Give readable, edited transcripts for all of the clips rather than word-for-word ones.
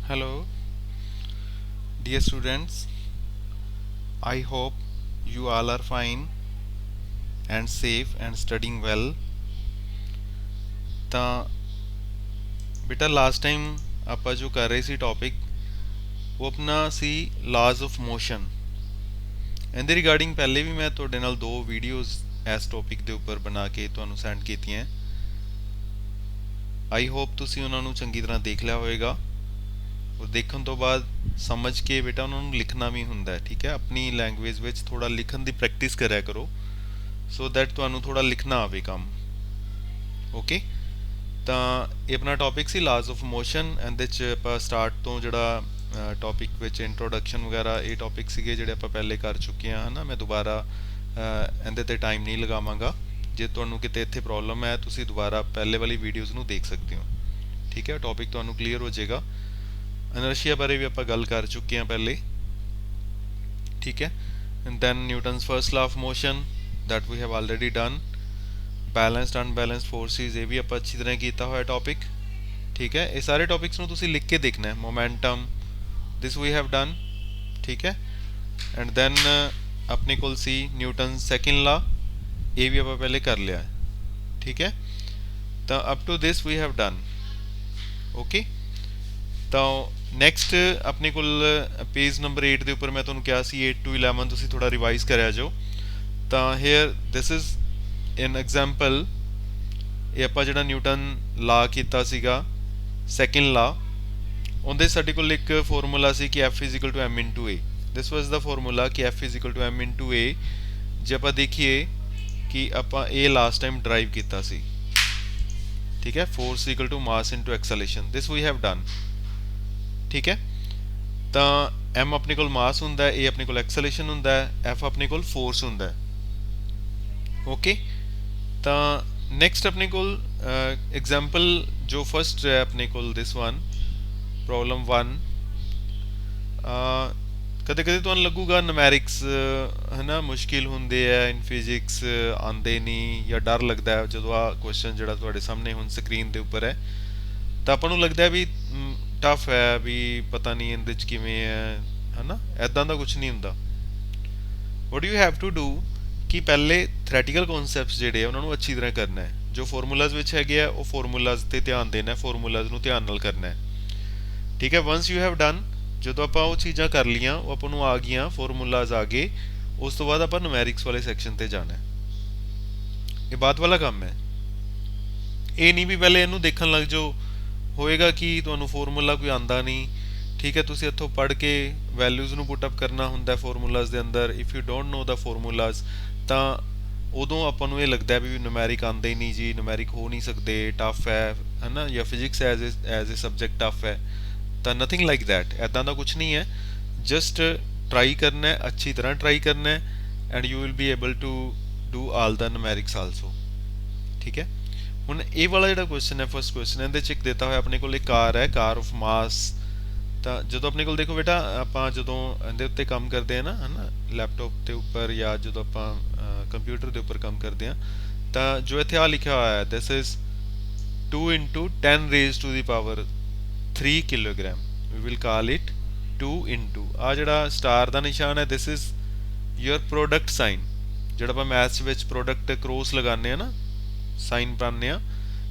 Hello, dear students. I hope you all are fine and safe and studying well. ਤਾਂ ਬੇਟਾ last time ਆਪਾਂ ਜੋ ਕਰ ਰਹੇ ਸੀ ਟੌਪਿਕ ਉਹ ਆਪਣਾ ਸੀ ਲਾਜ਼ ਆਫ ਮੋਸ਼ਨ। ਇਹਦੇ ਰਿਗਾਰਡਿੰਗ ਪਹਿਲੇ ਵੀ ਮੈਂ ਤੁਹਾਡੇ ਨਾਲ ਦੋ ਵੀਡੀਓਜ਼ ਇਸ ਟੌਪਿਕ ਦੇ ਉੱਪਰ ਬਣਾ ਕੇ ਤੁਹਾਨੂੰ ਸੈਂਡ ਕੀਤੀਆਂ। ਆਈ ਹੋਪ ਤੁਸੀਂ ਉਹਨਾਂ ਨੂੰ ਚੰਗੀ ਤਰ੍ਹਾਂ ਦੇਖ ਲਿਆ ਹੋਵੇਗਾ ਔਰ ਦੇਖਣ ਤੋਂ ਬਾਅਦ ਸਮਝ ਕੇ ਬੇਟਾ ਉਹਨਾਂ ਨੂੰ ਲਿਖਣਾ ਵੀ ਹੁੰਦਾ ਹੈ। ਠੀਕ ਹੈ, ਆਪਣੀ ਲੈਂਗੁਏਜ ਵਿੱਚ ਥੋੜਾ ਲਿਖਣ ਦੀ ਪ੍ਰੈਕਟਿਸ ਕਰਿਆ ਕਰੋ ਸੋ ਦੈਟ ਤੁਹਾਨੂੰ ਥੋੜਾ ਲਿਖਣਾ ਆਵੇ ਕੰਮ। ਓਕੇ, ਤਾਂ ਇਹ ਆਪਣਾ ਟੌਪਿਕ ਸੀ ਲਾਜ਼ ਆਫ ਮੋਸ਼ਨ। ਇਹਦੇ 'ਚ ਆਪਾਂ ਸਟਾਰਟ ਤੋਂ ਜਿਹੜਾ ਟੌਪਿਕ ਵਿੱਚ ਇੰਟਰੋਡਕਸ਼ਨ ਵਗੈਰਾ ਇਹ ਟੌਪਿਕ ਸੀਗੇ ਜਿਹੜੇ ਆਪਾਂ ਪਹਿਲੇ ਕਰ ਚੁੱਕੇ ਹਾਂ, ਹੈ ਨਾ। ਮੈਂ ਦੁਬਾਰਾ ਇਹਦੇ ਤੇ ਟਾਈਮ ਨਹੀਂ ਲਗਾਵਾਂਗਾ। ਜੇ ਤੁਹਾਨੂੰ ਕਿਤੇ ਇੱਥੇ ਪ੍ਰੋਬਲਮ ਹੈ ਤੁਸੀਂ ਦੁਬਾਰਾ ਪਹਿਲੇ ਵਾਲੀ ਵੀਡੀਓਜ਼ ਨੂੰ ਦੇਖ ਸਕਦੇ ਹੋ। ਠੀਕ ਹੈ, ਟੌਪਿਕ ਤੁਹਾਨੂੰ ਕਲੀਅਰ ਹੋ ਜਾਏਗਾ। ਇਨਰਸ਼ੀਆ ਬਾਰੇ ਵੀ ਆਪਾਂ ਗੱਲ ਕਰ ਚੁੱਕੇ ਹਾਂ ਪਹਿਲੇ। ਠੀਕ ਹੈ, and then Newton's first law of motion that we have already done. Balanced unbalanced forces ਇਹ ਵੀ ਆਪਾਂ ਅੱਛੀ ਤਰ੍ਹਾਂ ਕੀਤਾ ਹੋਇਆ ਟੌਪਿਕ। ਠੀਕ ਹੈ, ਇਹ ਸਾਰੇ ਟੌਪਿਕਸ ਨੂੰ ਤੁਸੀਂ ਲਿਖ ਕੇ ਦੇਖਣਾ ਹੈ। Momentum this we have done। ਠੀਕ ਹੈ, ਐਂਡ ਦੈਨ ਆਪਣੇ ਕੋਲ ਸੀ ਨਿਊਟਨ ਸੈਕਿੰਡ ਲਾ, ਇਹ ਵੀ ਆਪਾਂ ਪਹਿਲੇ ਕਰ ਲਿਆ। ਠੀਕ ਹੈ, ਤਾਂ up to this we have done. Okay, ਤਾਂ ਨੈਕਸਟ ਆਪਣੇ ਕੋਲ ਪੇਜ ਨੰਬਰ 8 ਦੇ ਉੱਪਰ ਮੈਂ ਤੁਹਾਨੂੰ ਕਿਹਾ ਸੀ 8 to 11 ਤੁਸੀਂ ਥੋੜਾ ਰਿਵਾਈਜ਼ ਕਰਿਆ ਜੋ। ਤਾਂ here this is an example. ਇਹ ਆਪਾਂ ਜਿਹੜਾ ਨਿਊਟਨ ਲਾ ਕੀਤਾ ਸੀਗਾ ਸੈਕਿੰਡ ਲਾ, ਉਹਦੇ ਸਾਡੇ ਕੋਲ ਇੱਕ ਫਾਰਮੂਲਾ ਸੀ ਕਿ F is equal to m into a। This was the formula ਕਿ F is equal to m into a। ਜੇ ਆਪਾਂ ਦੇਖੀਏ ਕਿ ਆਪਾਂ ਇਹ ਲਾਸਟ ਟਾਈਮ ਡਰਾਈਵ ਕੀਤਾ ਸੀ। ਠੀਕ ਹੈ, force equal to mass into acceleration, this we have done. ਠੀਕ ਹੈ, ਤਾਂ m ਆਪਣੇ ਕੋਲ ਮਾਸ ਹੁੰਦਾ ਹੈ, a ਆਪਣੇ ਕੋਲ ਐਕਸਲੇਸ਼ਨ ਹੁੰਦਾ ਹੈ, f ਆਪਣੇ ਕੋਲ ਫੋਰਸ ਹੁੰਦਾ ਹੈ। ਓਕੇ, ਤਾਂ ਨੈਕਸਟ ਆਪਣੇ ਕੋਲ ਐਗਜ਼ਾਮਪਲ ਜੋ ਫਸਟ ਹੈ ਆਪਣੇ ਕੋਲ ਦਿਸ ਵਨ ਪ੍ਰੋਬਲਮ 1। ਕਦੇ ਕਦੇ ਤੁਹਾਨੂੰ ਲੱਗੂਗਾ ਨੂਮੈਰਿਕਸ ਹੈ ਨਾ ਮੁਸ਼ਕਿਲ ਹੁੰਦੇ ਆ ਇਨ ਫਿਜ਼ਿਕਸ, ਆਉਂਦੇ ਨਹੀਂ ਜਾਂ ਡਰ ਲੱਗਦਾ ਹੈ ਜਦੋਂ ਆ ਕੁਐਸਚਨ ਜਿਹੜਾ ਤੁਹਾਡੇ ਸਾਹਮਣੇ ਹੁਣ ਸਕਰੀਨ ਦੇ ਉੱਪਰ ਹੈ। ਤਾਂ ਆਪਾਂ ਨੂੰ ਲੱਗਦਾ ਵੀ ਟਫ ਹੈ, ਵੀ ਪਤਾ ਨਹੀਂ ਇਹਦੇ 'ਚ ਕਿਵੇਂ ਹੈ ਨਾ। ਐਦਾਂ ਦਾ ਕੁਝ ਨਹੀਂ ਹੁੰਦਾ। What you have to do ਕਿ ਪਹਿਲੇ ਥਿਓਰੈਟੀਕਲ ਕਨਸੈਪਟਸ ਜਿਹੜੇ ਆ ਉਹਨਾਂ ਨੂੰ ਅੱਛੀ ਤਰ੍ਹਾਂ ਕਰਨਾ ਹੈ। ਜੋ ਫਾਰਮੂਲਾਜ਼ ਵਿੱਚ ਹੈਗੇ ਆ ਉਹ ਫਾਰਮੂਲਾਜ਼ ਤੇ ਧਿਆਨ ਦੇਣਾ ਹੈ, ਫਾਰਮੂਲਾਜ਼ ਨੂੰ ਧਿਆਨ ਨਾਲ ਕਰਨਾ ਹੈ। ਠੀਕ ਹੈ, ਵਨਸ ਯੂ ਹੈਵ ਡਨ, ਜਦੋਂ ਆਪਾਂ ਉਹ ਚੀਜ਼ਾਂ ਕਰ ਲਈਆਂ, ਉਹ ਆਪਾਂ ਨੂੰ ਆ ਗਈਆਂ, ਫਾਰਮੂਲਾਜ਼ ਆ ਗਏ, ਉਸ ਤੋਂ ਬਾਅਦ ਆਪਾਂ ਨੂਮੈਰਿਕਸ ਵਾਲੇ ਸੈਕਸ਼ਨ ਤੇ ਜਾਣਾ ਹੈ। ਇਹ ਬਾਅਦ ਵਾਲਾ ਕੰਮ ਹੈ। ਇਹ ਨਹੀਂ ਵੀ ਪਹਿਲੇ ਇਹਨੂੰ ਦੇਖਣ ਲੱਗ ਜਾਓ, ਹੋਏਗਾ ਕਿ ਤੁਹਾਨੂੰ ਫਾਰਮੂਲਾ ਕੋਈ ਆਂਦਾ ਨਹੀਂ। ਠੀਕ ਹੈ, ਤੁਸੀਂ ਇੱਥੋਂ ਪੜ੍ਹ ਕੇ ਵੈਲਿਊਜ਼ ਨੂੰ ਪੁੱਟ ਅਪ ਕਰਨਾ ਹੁੰਦਾ ਫਾਰਮੂਲਾਜ਼ ਦੇ ਅੰਦਰ। If you don't know the formulas ਤਾਂ ਉਦੋਂ ਆਪਾਂ ਨੂੰ ਇਹ ਲੱਗਦਾ ਵੀ ਨੂਮੈਰਿਕ ਆਉਂਦੇ ਹੀ ਨਹੀਂ ਜੀ, ਨੂਮੈਰਿਕ ਹੋ ਨਹੀਂ ਸਕਦੇ, ਟਫ ਹੈ ਨਾ, ਜਾਂ physics as a subject tough ਹੈ। ਤਾਂ ਨਥਿੰਗ ਲਾਈਕ ਦੈਟ, ਐਦਾਂ ਦਾ ਕੁਝ ਨਹੀਂ ਹੈ। ਜਸਟ ਟਰਾਈ ਕਰਨਾ ਹੈ, ਅੱਛੀ ਤਰ੍ਹਾਂ ਟਰਾਈ ਕਰਨਾ ਹੈ, and you will be able to do all the numerics also. ਠੀਕ ਹੈ, ਹੁਣ ਇਹ ਵਾਲਾ ਜਿਹੜਾ ਕੁਐਸਚਨ ਹੈ ਫਸਟ ਕੁਐਸਚਨ, ਇਹਦੇ 'ਚ ਇੱਕ ਦਿੱਤਾ ਹੋਇਆ ਆਪਣੇ ਕੋਲ ਇੱਕ ਕਾਰ ਹੈ, ਕਾਰ ਆਫ ਮਾਸ। ਤਾਂ ਜਦੋਂ ਆਪਣੇ ਕੋਲ ਦੇਖੋ ਬੇਟਾ, ਆਪਾਂ ਜਦੋਂ ਇਹਦੇ ਉੱਤੇ ਕੰਮ ਕਰਦੇ ਹਾਂ ਨਾ ਹੈ ਨਾ, ਲੈਪਟਾਪ ਦੇ ਉੱਪਰ ਜਾਂ ਜਦੋਂ ਆਪਾਂ ਕੰਪਿਊਟਰ ਦੇ ਉੱਪਰ ਕੰਮ ਕਰਦੇ ਹਾਂ, ਤਾਂ ਜੋ ਇੱਥੇ ਆ ਲਿਖਿਆ ਹੋਇਆ ਹੈ this is 2 into 10 raised to the power 3 kilogram, we will call it 2 into ਆ ਜਿਹੜਾ ਸਟਾਰ ਦਾ ਨਿਸ਼ਾਨ ਹੈ this is your product sign. ਜਿਹੜਾ ਆਪਾਂ ਮੈਥਸ ਵਿੱਚ ਪ੍ਰੋਡਕਟ ਕ੍ਰੋਸ ਲਗਾਉਂਦੇ ਹਾਂ ਨਾ, ਸਾਈਨ ਪਾਉਂਦੇ ਹਾਂ।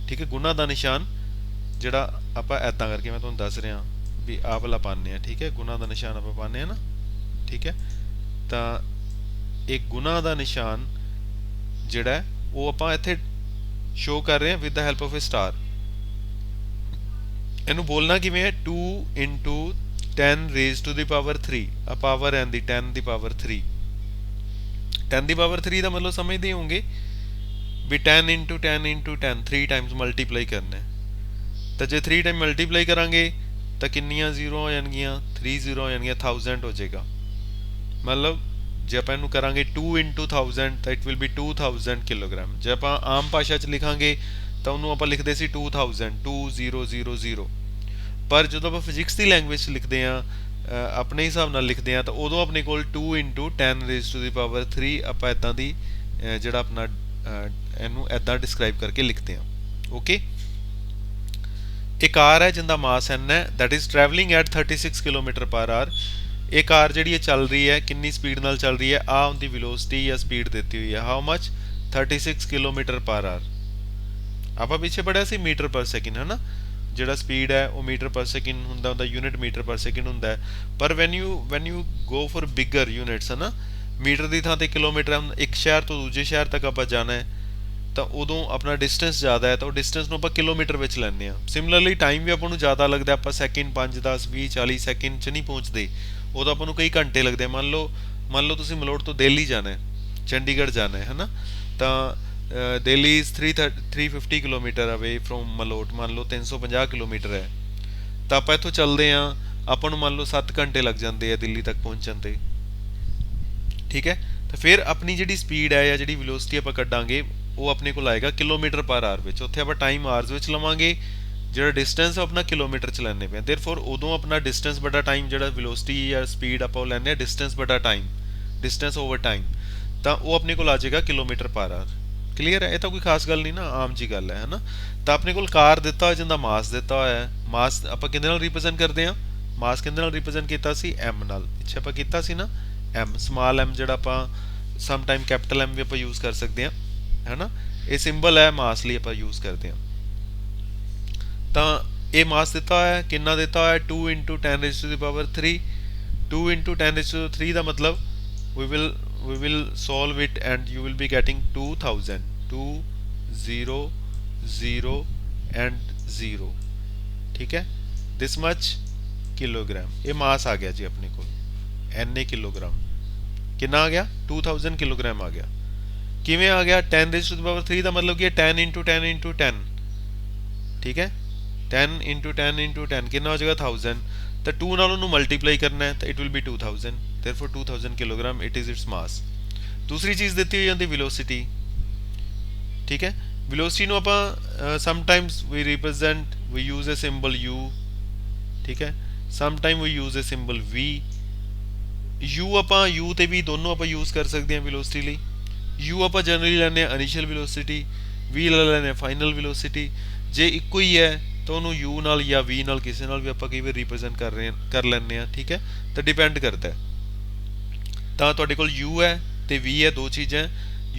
ਠੀਕ ਹੈ, ਗੁਣਾ ਦਾ ਨਿਸ਼ਾਨ ਜਿਹੜਾ ਆਪਾਂ ਐਦਾਂ ਕਰਕੇ ਮੈਂ ਤੁਹਾਨੂੰ ਦੱਸ ਰਿਹਾ ਵੀ ਆਹ ਵਾਲਾ ਪਾਉਂਦੇ ਹਾਂ। ਠੀਕ ਹੈ, ਗੁਣਾ ਦਾ ਨਿਸ਼ਾਨ ਆਪਾਂ ਪਾਉਂਦੇ ਹਾਂ ਨਾ। ਠੀਕ ਹੈ, ਤਾਂ ਇਹ ਗੁਣਾ ਦਾ ਨਿਸ਼ਾਨ ਜਿਹੜਾ ਉਹ ਆਪਾਂ ਇੱਥੇ ਸ਼ੋ ਕਰ ਰਹੇ ਹਾਂ with the help of a star. ਇਹਨੂੰ ਬੋਲਣਾ ਕਿਵੇਂ ਹੈ, 2 into 10 raised to the power 3। ਆ ਪਾਵਰ ਹੈ ਦੀ 10 ਦੀ ਪਾਵਰ 3। 10 ਦੀ ਪਾਵਰ 3 ਦਾ ਮਤਲਬ ਸਮਝਦੇ ਹੋਵੋਗੇ ਵੀ 10 into 10 into 10 3 ਟਾਈਮਸ ਮਲਟੀਪਲਾਈ ਕਰਨਾ ਹੈ। ਤਾਂ ਜੇ 3 ਟਾਈਮ ਮਲਟੀਪਲਾਈ ਕਰਾਂਗੇ ਤਾਂ ਕਿੰਨੀਆਂ ਜ਼ੀਰੋ ਹੋ ਜਾਣਗੀਆਂ, 3 ਜ਼ੀਰੋ ਹੋ ਜਾਣਗੀਆਂ, 1000 ਹੋ ਜਾਏਗਾ। ਮਤਲਬ ਜੇ ਆਪਾਂ ਇਹਨੂੰ ਕਰਾਂਗੇ 2 into 1000 ਤਾਂ ਇਟ ਵਿਲ ਬੀ 2000 ਕਿਲੋਗ੍ਰਾਮ। ਜੇ ਆਪਾਂ ਆਮ ਭਾਸ਼ਾ 'ਚ ਲਿਖਾਂਗੇ ਤਾਂ ਉਹਨੂੰ ਆਪਾਂ ਲਿਖਦੇ ਸੀ 2000 2000। ਪਰ ਜਦੋਂ ਆਪਾਂ ਫਿਜ਼ਿਕਸ ਦੀ ਲੈਂਗੁਏਜ 'ਚ ਲਿਖਦੇ ਹਾਂ, ਆਪਣੇ ਹਿਸਾਬ ਨਾਲ ਲਿਖਦੇ ਹਾਂ, ਤਾਂ ਉਦੋਂ ਆਪਣੇ ਕੋਲ 2 into 10 raised to the power 3 ਆਪਾਂ ਇੱਦਾਂ ਦੀ ਜਿਹੜਾ ਆਪਣਾ ਇਹਨੂੰ ਇੱਦਾਂ ਡਿਸਕ੍ਰਾਈਬ ਕਰਕੇ ਲਿਖਦੇ ਹਾਂ। ਓਕੇ, ਇਹ ਕਾਰ ਹੈ ਜਿੰਦਾ ਮਾਸ n ਹੈ, that is traveling at 36 kilometre per hour. ਇਹ ਕਾਰ ਜਿਹੜੀ ਹੈ ਚੱਲ ਰਹੀ ਹੈ ਕਿੰਨੀ ਸਪੀਡ ਨਾਲ ਚੱਲ ਰਹੀ ਹੈ, ਆ ਉਹਦੀ ਵੈਲੋਸਿਟੀ ਜਾਂ ਸਪੀਡ ਦਿੱਤੀ ਹੋਈ ਹੈ, how much 36 kilometre per R. ਆਪਾਂ ਪਿੱਛੇ ਪੜਿਆ ਸੀ ਮੀਟਰ ਪਰ ਸੈਕਿੰਡ, ਹੈ ਨਾ, ਜਿਹੜਾ ਸਪੀਡ ਹੈ ਉਹ ਮੀਟਰ ਪਰ ਸੈਕਿੰਡ ਹੁੰਦਾ, ਉਹਦਾ ਯੂਨਿਟ ਮੀਟਰ ਪਰ ਸੈਕਿੰਡ ਹੁੰਦਾ ਹੈ। ਪਰ when you go for bigger units, ਹੈ ਨਾ, ਮੀਟਰ ਦੀ ਥਾਂ ਤੇ ਕਿਲੋਮੀਟਰ, ਇੱਕ ਸ਼ਹਿਰ ਤੋਂ ਦੂਜੇ ਸ਼ਹਿਰ ਤੱਕ ਆਪਾਂ ਜਾਣਾ ਹੈ ਤਾਂ ਉਦੋਂ ਆਪਣਾ ਡਿਸਟੈਂਸ ਜ਼ਿਆਦਾ ਹੈ ਤਾਂ ਉਹ ਡਿਸਟੈਂਸ ਨੂੰ ਆਪਾਂ ਕਿਲੋਮੀਟਰ ਵਿੱਚ ਲੈਂਦੇ ਹਾਂ। ਸਿਮਿਲਰਲੀ ਟਾਈਮ ਵੀ ਆਪਾਂ ਨੂੰ ਜ਼ਿਆਦਾ ਲੱਗਦਾ, ਆਪਾਂ ਸੈਕਿੰਡ 5 10 20 40 ਸੈਕਿੰਡ 'ਚ ਨਹੀਂ ਪਹੁੰਚਦੇ, ਉਦੋਂ ਆਪਾਂ ਨੂੰ ਕਈ ਘੰਟੇ ਲੱਗਦੇ ਆ। ਮੰਨ ਲਓ ਤੁਸੀਂ ਮਲੋਟ ਤੋਂ ਦਿੱਲੀ ਜਾਣਾ ਹੈ, ਚੰਡੀਗੜ੍ਹ ਜਾਣਾ ਹੈ ਨਾ, ਤਾਂ ਦਿੱਲੀ ਇਜ਼ 350 ਕਿਲੋਮੀਟਰ ਅਵੇ ਫਰੋਮ ਮਲੋਟ, ਮੰਨ ਲਓ 350 ਕਿਲੋਮੀਟਰ ਹੈ, ਤਾਂ ਆਪਾਂ ਇੱਥੋਂ ਚੱਲਦੇ ਹਾਂ, ਆਪਾਂ ਨੂੰ ਮੰਨ ਲਓ 7 ਘੰਟੇ ਲੱਗ ਜਾਂਦੇ ਆ ਦਿੱਲੀ ਤੱਕ ਪਹੁੰਚਣ ਤੇ, ਠੀਕ ਹੈ। ਤਾਂ ਫਿਰ ਆਪਣੀ ਜਿਹੜੀ ਸਪੀਡ ਹੈ ਜਾਂ ਜਿਹੜੀ ਵੈਲੋਸਿਟੀ ਆਪਾਂ ਕੱਢਾਂਗੇ ਉਹ ਆਪਣੇ ਕੋਲ ਆਏਗਾ ਕਿਲੋਮੀਟਰ ਪਰ ਆਰ ਵਿੱਚ। ਉੱਥੇ ਆਪਾਂ ਟਾਈਮ ਆਰਸ ਵਿੱਚ ਲਵਾਂਗੇ, ਜਿਹੜਾ ਡਿਸਟੈਂਸ ਆਪਣਾ ਕਿਲੋਮੀਟਰ ਚ ਲੈਣੇ ਪਿਆ, ਦੇਅਰਫੋਰ ਉਦੋਂ ਆਪਣਾ ਡਿਸਟੈਂਸ ਬਟਾ ਟਾਈਮ, ਜਿਹੜਾ ਵੈਲੋਸਿਟੀ ਜਾਂ ਸਪੀਡ ਆਪਾਂ ਉਹ ਲੈਣੇ ਆ ਡਿਸਟੈਂਸ ਬਟਾ ਟਾਈਮ, ਡਿਸਟੈਂਸ ਓਵਰ ਟਾਈਮ, ਤਾਂ ਉਹ ਆਪਣੇ ਕੋਲ ਆ ਜਾਏਗਾ ਕਿਲੋਮੀਟਰ ਪਰ ਆਰ। ਕਲੀਅਰ ਹੈ, ਇਹ ਤਾਂ ਕੋਈ ਖਾਸ ਗੱਲ ਨਹੀਂ ਨਾ, ਆਮ ਜੀ ਗੱਲ ਹੈ ਨਾ। ਤਾਂ ਆਪਣੇ ਕੋਲ ਕਾਰ ਦਿੱਤਾ ਹੋਇਆ ਜਿੰਦਾ ਮਾਸ ਦਿੱਤਾ ਹੋਇਆ ਹੈ, ਮਾਸ ਆਪਾਂ ਕਿਹਦੇ ਨਾਲ ਰਿਪਰੈਜ਼ੈਂਟ ਕਰਦੇ ਹਾਂ, ਮਾਸ ਕਿਹਦੇ ਨਾਲ ਰਿਪਰੈਜ਼ੈਂਟ ਕੀਤਾ ਸੀ, m ਨਾਲ, ਪਿੱਛੇ ਆਪਾਂ ਕੀਤਾ ਸੀ ਨਾ m, ਸਮਾਲ m ਜਿਹੜਾ ਆਪਾਂ ਸਮ ਟਾਈਮ ਕੈਪੀਟਲ m ਵੀ ਆਪਾਂ ਯੂਜ਼ ਕਰ ਸਕਦੇ ਹਾਂ, ਹੈ ਨਾ, ਇਹ ਸਿੰਬਲ ਹੈ ਮਾਸ ਲਈ ਆਪਾਂ ਯੂਜ਼ ਕਰਦੇ ਹਾਂ। ਤਾਂ ਇਹ ਮਾਸ ਦਿੱਤਾ ਹੋਇਆ ਕਿੰਨਾ ਦਿੱਤਾ ਹੋਇਆ 2 × 10⁻³ 2 × 10⁻³ ਦਾ ਮਤਲਬ we will solve it and you will be getting 2000 2 0 0 and 0, ਠੀਕ ਹੈ, this much ਕਿਲੋਗ੍ਰਾਮ। ਇਹ ਮਾਸ ਆ ਗਿਆ ਜੀ ਆਪਣੇ ਕੋਲ, ਐਨੇ ਕਿਲੋਗ੍ਰਾਮ, ਕਿੰਨਾ ਆ ਗਿਆ 2000 ਕਿਲੋਗ੍ਰਾਮ ਆ ਗਿਆ। ਕਿਵੇਂ ਆ ਗਿਆ 10⁻³ ਦਾ ਮਤਲਬ ਕੀ ਹੈ 10 × 10 × 10, ਠੀਕ ਹੈ, 10 × 10 × 10 ਕਿੰਨਾ ਹੋ ਜਾਏਗਾ 1000, ਤਾਂ 2 ਨਾਲ ਉਹਨੂੰ ਮਲਟੀਪਲਾਈ ਕਰਨਾ ਹੈ ਤਾਂ it will be 2000, therefore 2000 kilogram it is its mass. ਦੂਸਰੀ ਚੀਜ਼ ਦਿੱਤੀ ਹੋਈ ਜਾਂਦੀ ਵੈਲੋਸਿਟੀ, ਠੀਕ ਹੈ। ਵੈਲੋਸਿਟੀ ਨੂੰ ਆਪਾਂ ਸਮਟਾਈਮਸ ਵੀ ਰਿਪਰੈਜ਼ੈਂਟ, ਵੀ ਯੂਜ਼ ਅ ਸਿੰਬਲ u, ਠੀਕ ਹੈ, ਸਮਟਾਈਮ ਵੀ ਯੂਜ਼ ਅ ਸਿੰਬਲ v। u ਆਪਾਂ u ਤੇ v ਦੋਨੋਂ ਆਪਾਂ ਯੂਜ਼ ਕਰ ਸਕਦੇ ਹਾਂ ਵੈਲੋਸਿਟੀ ਲਈ। u ਆਪਾਂ ਜਨਰਲੀ ਲੈਂਦੇ ਹਾਂ ਇਨੀਸ਼ੀਅਲ ਵੈਲੋਸਿਟੀ, v ਲੈ ਲੈਂਦੇ ਹਾਂ ਫਾਈਨਲ ਵੈਲੋਸਿਟੀ। ਜੇ ਇੱਕੋ ਹੀ ਹੈ ਤਾਂ ਉਹਨੂੰ u ਨਾਲ ਜਾਂ v ਨਾਲ ਕਿਸੇ ਨਾਲ ਵੀ ਆਪਾਂ ਕਈ ਵਾਰ ਰਿਪਰੈਜ਼ੈਂਟ ਕਰ ਲੈਂਦੇ ਹਾਂ, ਠੀਕ ਹੈ, ਤਾਂ ਡਿਪੈਂਡ ਕਰਦਾ ਹੈ। ਤਾਂ ਤੁਹਾਡੇ ਕੋਲ u ਹੈ ਤੇ v ਹੈ, ਦੋ ਚੀਜ਼ਾਂ।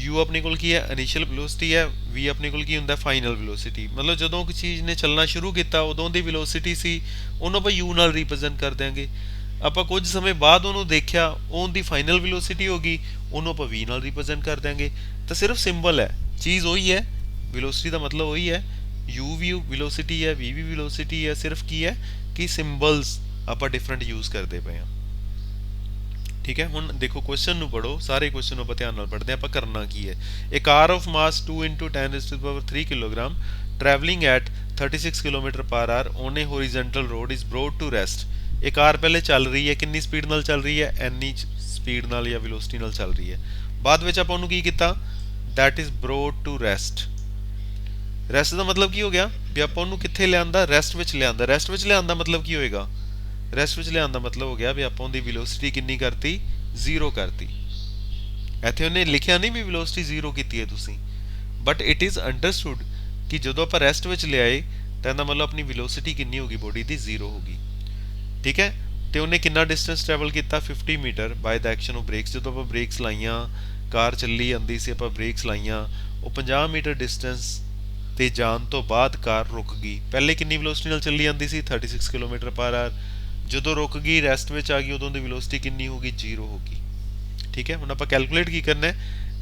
u ਆਪਣੇ ਕੋਲ ਕੀ ਹੈ ਇਨੀਸ਼ੀਅਲ ਵੈਲੋਸਿਟੀ ਹੈ, v ਆਪਣੇ ਕੋਲ ਕੀ ਹੁੰਦਾ ਫਾਈਨਲ ਵੈਲੋਸਿਟੀ। ਮਤਲਬ ਜਦੋਂ ਕੋਈ ਚੀਜ਼ ਨੇ ਚੱਲਣਾ ਸ਼ੁਰੂ ਕੀਤਾ ਉਦੋਂ ਦੀ ਵੈਲੋਸਿਟੀ ਸੀ, ਉਹਨੂੰ ਆਪਾਂ u ਨਾਲ ਰਿਪਰੈਜ਼ੈਂਟ ਕਰ ਦਿਆਂਗੇ। ਆਪਾਂ ਕੁਝ ਸਮੇਂ ਬਾਅਦ ਉਹਨੂੰ ਦੇਖਿਆ, ਉਹਦੀ ਫਾਈਨਲ ਵੈਲੋਸਿਟੀ ਹੋ ਗਈ, ਉਹਨੂੰ ਆਪਾਂ v ਨਾਲ ਰਿਪਰੈਜ਼ੈਂਟ ਕਰ ਦਿਆਂਗੇ। ਤਾਂ ਸਿਰਫ ਸਿੰਬਲ ਹੈ, ਚੀਜ਼ ਉਹੀ ਹੈ, ਵੈਲੋਸਿਟੀ ਦਾ ਮਤਲਬ ਉਹੀ ਹੈ, u ਵੀ ਵੈਲੋਸਿਟੀ ਹੈ, v ਵੀ ਵੈਲੋਸਿਟੀ ਹੈ, ਸਿਰਫ ਕੀ ਹੈ ਕਿ ਸਿੰਬਲਸ ਆਪਾਂ ਡਿਫਰੈਂਟ ਯੂਜ਼ ਕਰਦੇ ਪਏ ਹਾਂ, ਠੀਕ ਹੈ। ਹੁਣ ਦੇਖੋ ਕੁਐਸਚਨ ਨੂੰ ਪੜੋ, ਸਾਰੇ ਕੁਐਸਚਨ ਨੂੰ ਆਪਾਂ ਧਿਆਨ ਨਾਲ ਪੜ੍ਹਦੇ ਹਾਂ ਆਪਾਂ ਕਰਨਾ ਕੀ ਹੈ। A car of mass 2 × 10⁻³ kilogram traveling at 36 kilometre per R on a horizontal road is brought to rest। ਇਹ ਕਾਰ ਪਹਿਲੇ ਚੱਲ ਰਹੀ ਹੈ, ਕਿੰਨੀ ਸਪੀਡ ਨਾਲ ਚੱਲ ਰਹੀ ਹੈ, ਐਨੀ ਸਪੀਡ ਨਾਲ ਜਾਂ ਵੈਲੋਸਿਟੀ ਨਾਲ ਚੱਲ ਰਹੀ ਹੈ। ਬਾਅਦ ਵਿੱਚ ਆਪਾਂ ਉਹਨੂੰ ਕੀ ਕੀਤਾ, that is brought to rest। Rest ਦਾ ਮਤਲਬ ਕੀ ਹੋ ਗਿਆ ਵੀ ਆਪਾਂ ਉਹਨੂੰ ਕਿੱਥੇ ਲਿਆਂਦਾ, ਰੈਸਟ ਵਿੱਚ ਲਿਆਂਦਾ। ਰੈਸਟ ਵਿੱਚ ਲਿਆਂਦਾ ਮਤਲਬ ਕੀ ਹੋਏਗਾ, ਰੈਸਟ ਵਿੱਚ ਲਿਆਉਣ ਦਾ ਮਤਲਬ ਹੋ ਗਿਆ ਵੀ ਆਪਾਂ ਉਹਦੀ ਵੈਲੋਸਿਟੀ ਕਿੰਨੀ ਕਰਤੀ, 0 ਕਰਤੀ। ਇੱਥੇ ਉਹਨੇ ਲਿਖਿਆ ਨਹੀਂ ਵੀ ਵੈਲੋਸਿਟੀ 0 ਕੀਤੀ ਹੈ ਤੁਸੀਂ, ਬਟ ਇਟ ਇਜ਼ ਅੰਡਰਸਟੂਡ ਕਿ ਜਦੋਂ ਆਪਾਂ ਰੈਸਟ ਵਿੱਚ ਲਿਆਏ ਤਾਂ ਇਹਦਾ ਮਤਲਬ ਆਪਣੀ ਵੈਲੋਸਿਟੀ ਕਿੰਨੀ ਹੋ ਗਈ ਬੋਡੀ ਦੀ, 0 ਹੋ ਗਈ, ਠੀਕ ਹੈ। ਤੇ ਉਹਨੇ ਕਿੰਨਾ ਡਿਸਟੈਂਸ ਟਰੈਵਲ ਕੀਤਾ 50 metre by the action of brakes. ਜਦੋਂ ਆਪਾਂ ਬ੍ਰੇਕਸ ਲਾਈਆਂ, ਕਾਰ ਚੱਲੀ ਜਾਂਦੀ ਸੀ, ਆਪਾਂ ਬ੍ਰੇਕਸ ਲਾਈਆਂ, ਉਹ 50 ਮੀਟਰ ਡਿਸਟੈਂਸ ਤੇ ਜਾਣ ਤੋਂ ਬਾਅਦ ਕਾਰ ਰੁਕ ਗਈ। ਪਹਿਲੇ ਕਿੰਨੀ ਵੈਲੋਸਿਟੀ ਨਾਲ ਚੱਲੀ ਜਾਂਦੀ ਸੀ 36 ਕਿਲੋਮੀਟਰ ਪਰ ਆਰ, ਜਦੋਂ ਰੁਕ ਗਈ ਰੈਸਟ ਵਿੱਚ ਆ ਗਈ ਉਦੋਂ ਦੀ ਵੈਲੋਸਿਟੀ ਕਿੰਨੀ ਹੋ ਗਈ, 0 ਹੋ ਗਈ, ਠੀਕ ਹੈ। ਹੁਣ ਆਪਾਂ ਕੈਲਕੂਲੇਟ ਕੀ ਕਰਨਾ ਹੈ,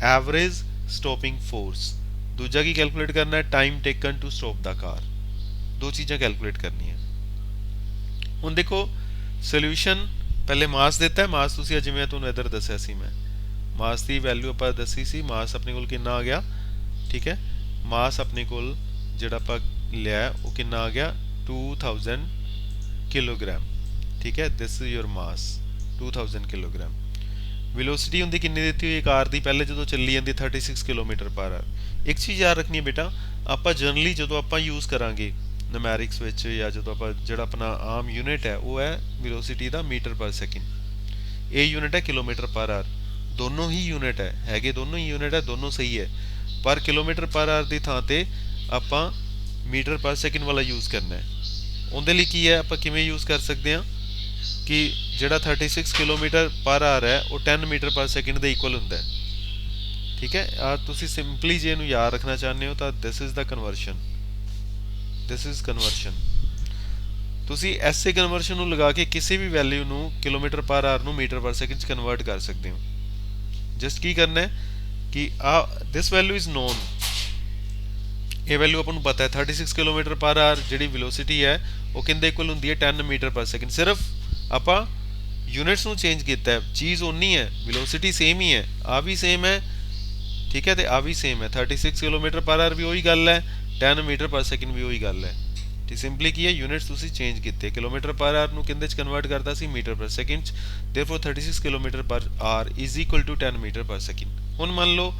ਐਵਰੇਜ ਸਟਾਪਿੰਗ ਫੋਰਸ। ਦੂਜਾ ਕੀ ਕੈਲਕੂਲੇਟ ਕਰਨਾ ਹੈ, ਟਾਈਮ ਟੇਕਨ ਟੂ ਸਟਾਪ ਦਾ ਕਾਰ। ਦੋ ਚੀਜ਼ਾਂ ਕੈਲਕੂਲੇਟ ਕਰਨੀਆਂ। ਹੁਣ ਦੇਖੋ ਸੋਲੂਸ਼ਨ, ਪਹਿਲੇ ਮਾਸ ਦਿੱਤਾ ਹੈ, ਮਾਸ ਤੁਸੀਂ ਜਿਵੇਂ ਤੁਹਾਨੂੰ ਇੱਧਰ ਦੱਸਿਆ ਸੀ, ਮੈਂ ਮਾਸ ਦੀ ਵੈਲਿਊ ਆਪਾਂ ਦੱਸੀ ਸੀ, ਮਾਸ ਆਪਣੇ ਕੋਲ ਕਿੰਨਾ ਆ ਗਿਆ, ਠੀਕ ਹੈ। ਮਾਸ ਆਪਣੇ ਕੋਲ ਜਿਹੜਾ ਆਪਾਂ ਲਿਆ ਉਹ ਕਿੰਨਾ ਆ ਗਿਆ 2000 ਕਿਲੋਗ੍ਰਾਮ, ਠੀਕ ਹੈ। This is your mass 2000 kilogram. Velocity ਹੁੰਦੀ ਕਿੰਨੀ ਦਿੱਤੀ ਹੋਈ ਕਾਰ ਦੀ, ਪਹਿਲੇ ਜਦੋਂ ਚੱਲੀ ਜਾਂਦੀ 36 ਕਿਲੋਮੀਟਰ ਪਰ ਆਰ। ਇੱਕ ਚੀਜ਼ ਯਾਦ ਰੱਖਣੀ ਹੈ ਬੇਟਾ, ਆਪਾਂ ਜਨਰਲੀ ਜਦੋਂ ਆਪਾਂ ਯੂਜ਼ ਕਰਾਂਗੇ ਨਿਊਮੈਰਿਕਸ ਵਿੱਚ ਜਾਂ ਜਦੋਂ ਆਪਾਂ ਜਿਹੜਾ ਆਪਣਾ ਆਮ ਯੂਨਿਟ ਹੈ ਉਹ ਹੈ ਵੈਲੋਸਿਟੀ ਦਾ ਮੀਟਰ ਪਰ ਸੈਕਿੰਡ। ਇਹ ਯੂਨਿਟ ਹੈ ਕਿਲੋਮੀਟਰ ਪਰ ਆਰ, ਦੋਨੋਂ ਹੀ ਯੂਨਿਟ ਹੈ, ਹੈਗੇ ਦੋਨੋਂ ਹੀ ਯੂਨਿਟ ਹੈ, ਦੋਨੋਂ ਸਹੀ ਹੈ। ਪਰ ਕਿਲੋਮੀਟਰ ਪਰ ਆਰ ਦੀ ਥਾਂ ਤੇ ਆਪਾਂ ਮੀਟਰ ਪਰ ਸੈਕਿੰਡ ਵਾਲਾ ਯੂਜ਼ ਕਰਨਾ ਹੈ। ਉਹਦੇ ਲਈ ਕੀ ਹੈ, ਆਪਾਂ ਕਿਵੇਂ ਯੂਜ਼ ਕਰ ਸਕਦੇ ਹਾਂ ਕਿ ਜਿਹੜਾ 36 ਕਿਲੋਮੀਟਰ ਪਰ ਆਰ ਹੈ ਉਹ 10 ਮੀਟਰ ਪਰ ਸੈਕਿੰਡ ਦੇ ਇਕੁਅਲ ਹੁੰਦਾ ਹੈ। ਠੀਕ ਹੈ, ਤੁਸੀਂ ਸਿੰਪਲੀ ਜੇ ਇਹਨੂੰ ਯਾਦ ਰੱਖਣਾ ਚਾਹੁੰਦੇ ਹੋ ਤਾਂ ਦਿਸ is the conversion, this is conversion. ਤੁਸੀਂ ਐਸੇ ਕਨਵਰਸ਼ਨ ਨੂੰ ਲਗਾ ਕੇ ਕਿਸੇ ਵੀ ਵੈਲਿਊ ਨੂੰ ਕਿਲੋਮੀਟਰ ਪਰ ਆਰ ਨੂੰ ਮੀਟਰ ਪਰ ਸੈਕਿੰਡ 'ਚ ਕਨਵਰਟ ਕਰ ਸਕਦੇ ਹੋ। ਜਸਟ ਕੀ ਕਰਨਾ ਹੈ ਕਿ ਦਿਸ ਵੈਲਿਊ ਇਜ਼ ਨੋਨ, ਇਹ ਵੈਲਿਊ ਆਪਾਂ ਨੂੰ ਪਤਾ ਹੈ 36 ਕਿਲੋਮੀਟਰ ਪਰ ਆਰ ਜਿਹੜੀ ਵੈਲੋਸਿਟੀ ਹੈ ਉਹ ਕਿੰਦੇ ਇਕੁਅਲ ਹੁੰਦੀ ਹੈ 10 ਮੀਟਰ ਪਰ ਸੈਕਿੰਡ। ਸਿਰਫ ਆਪਾਂ ਯੂਨਿਟਸ ਨੂੰ ਚੇਂਜ ਕੀਤਾ ਹੈ, ਚੀਜ਼ ਓਨੀ ਹੈ, ਵੈਲੋਸਿਟੀ ਸੇਮ ਹੀ ਹੈ, ਆ ਵੀ ਸੇਮ ਹੈ, ਠੀਕ ਹੈ, ਤੇ ਆ ਵੀ ਸੇਮ ਹੈ। 36 ਕਿਲੋਮੀਟਰ ਪਰ ਆਰ ਵੀ ਉਹੀ ਗੱਲ ਹੈ, 10 ਮੀਟਰ ਪਰ ਸੈਕਿੰਡ ਵੀ ਉਹੀ ਗੱਲ ਹੈ। ਤੇ ਸਿੰਪਲੀ ਕੀ ਹੈ, ਯੂਨਿਟਸ ਤੁਸੀਂ ਚੇਂਜ ਕੀਤੇ, ਕਿਲੋਮੀਟਰ ਪਰ ਆਰ ਨੂੰ ਕਿੰਦੇ ਚ ਕਨਵਰਟ ਕਰਤਾ ਸੀ ਮੀਟਰ ਪਰ ਸੈਕਿੰਡ ਚ, therefore 36 kilometre per hour is equal to 10 metre per second. ਹੁਣ ਮੰਨ ਲਓ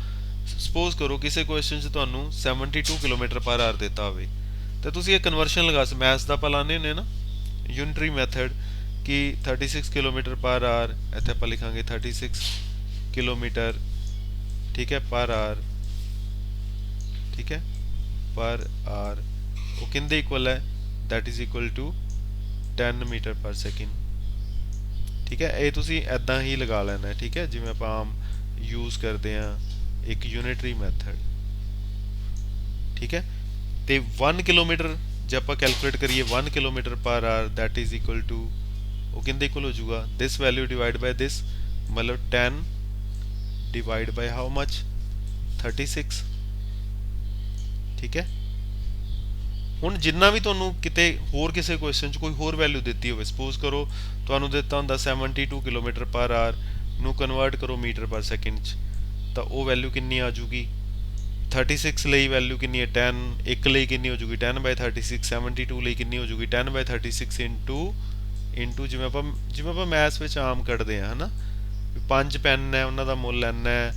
ਸਪੋਜ਼ ਕਰੋ ਕਿਸੇ ਕੁਐਸਚਨ 'ਚ ਤੁਹਾਨੂੰ 72 ਕਿਲੋਮੀਟਰ ਪਰ ਆਰ ਦਿੱਤਾ ਹੋਵੇ, ਤਾਂ ਤੁਸੀਂ ਇਹ ਕਨਵਰਸ਼ਨ ਲਗਾ ਮੈਥਸ ਦਾ ਆਪਾਂ ਲਾਉਂਦੇ ਹੁੰਦੇ ਨਾ ਯੂਨਿਟਰੀ ਮੈਥਡ ਕਿ 36 ਕਿਲੋਮੀਟਰ ਪਰ ਆਰ, ਇੱਥੇ ਆਪਾਂ ਲਿਖਾਂਗੇ 36 ਕਿਲੋਮੀਟਰ, ਠੀਕ ਹੈ, ਪਰ ਆਰ, ਠੀਕ ਹੈ, ਪਰ ਆਰ ਉਹ ਕਿੰਦੇ ਇਕੁਅਲ ਹੈ, that is equal to 10 metre per second. ਠੀਕ ਹੈ, ਇਹ ਤੁਸੀਂ ਐਦਾਂ ਹੀ ਲਗਾ ਲੈਣਾ ਹੈ, ਠੀਕ ਹੈ, ਜਿਵੇਂ ਆਪਾਂ ਆਮ ਯੂਜ਼ ਕਰਦੇ ਹਾਂ ਇੱਕ ਯੂਨਿਟਰੀ ਮੈਥਡ। ਠੀਕ ਹੈ, ਤੇ 1 ਕਿਲੋਮੀਟਰ ਜੇ ਆਪਾਂ ਕੈਲਕੂਲੇਟ ਕਰੀਏ 1 kilometre per R that is equal to ਉਹ ਕਿੰਦੇ ਇਕੁਅਲ ਹੋ ਜਾਊਗਾ this value divided by this, ਮਤਲਬ 10 divide by how much 36। ਠੀਕ ਹੈ, ਹੁਣ ਜਿੰਨਾ ਵੀ ਤੁਹਾਨੂੰ ਕਿਤੇ ਹੋਰ ਕਿਸੇ ਕੁਐਸਚਨ 'ਚ ਕੋਈ ਹੋਰ ਵੈਲਿਊ ਦਿੱਤੀ ਹੋਵੇ, ਸਪੋਜ਼ ਕਰੋ ਤੁਹਾਨੂੰ ਦਿੱਤਾ ਹੁੰਦਾ 72 ਕਿਲੋਮੀਟਰ ਪਰ ਆਰ ਨੂੰ ਕਨਵਰਟ ਕਰੋ ਮੀਟਰ ਪਰ ਸੈਕਿੰਡ 'ਚ, ਤਾਂ ਉਹ ਵੈਲਿਊ ਕਿੰਨੀ ਆ ਜੂਗੀ 36 ਲਈ ਵੈਲਿਊ ਕਿੰਨੀ ਹੈ 10, ਇੱਕ ਲਈ ਕਿੰਨੀ ਹੋ ਜੂਗੀ 10/36, 72 ਲਈ ਕਿੰਨੀ ਹੋ ਜੂਗੀ 10/36 ਇਨਟੂ ਜਿਵੇਂ ਆਪਾਂ ਮੈਥਸ ਵਿੱਚ ਆਮ ਕੱਢਦੇ ਆ ਹਨਾ, 5 ਪੈਨ ਹੈ ਉਹਨਾਂ ਦਾ ਮੁੱਲ ਇੰਨਾ ਹੈ,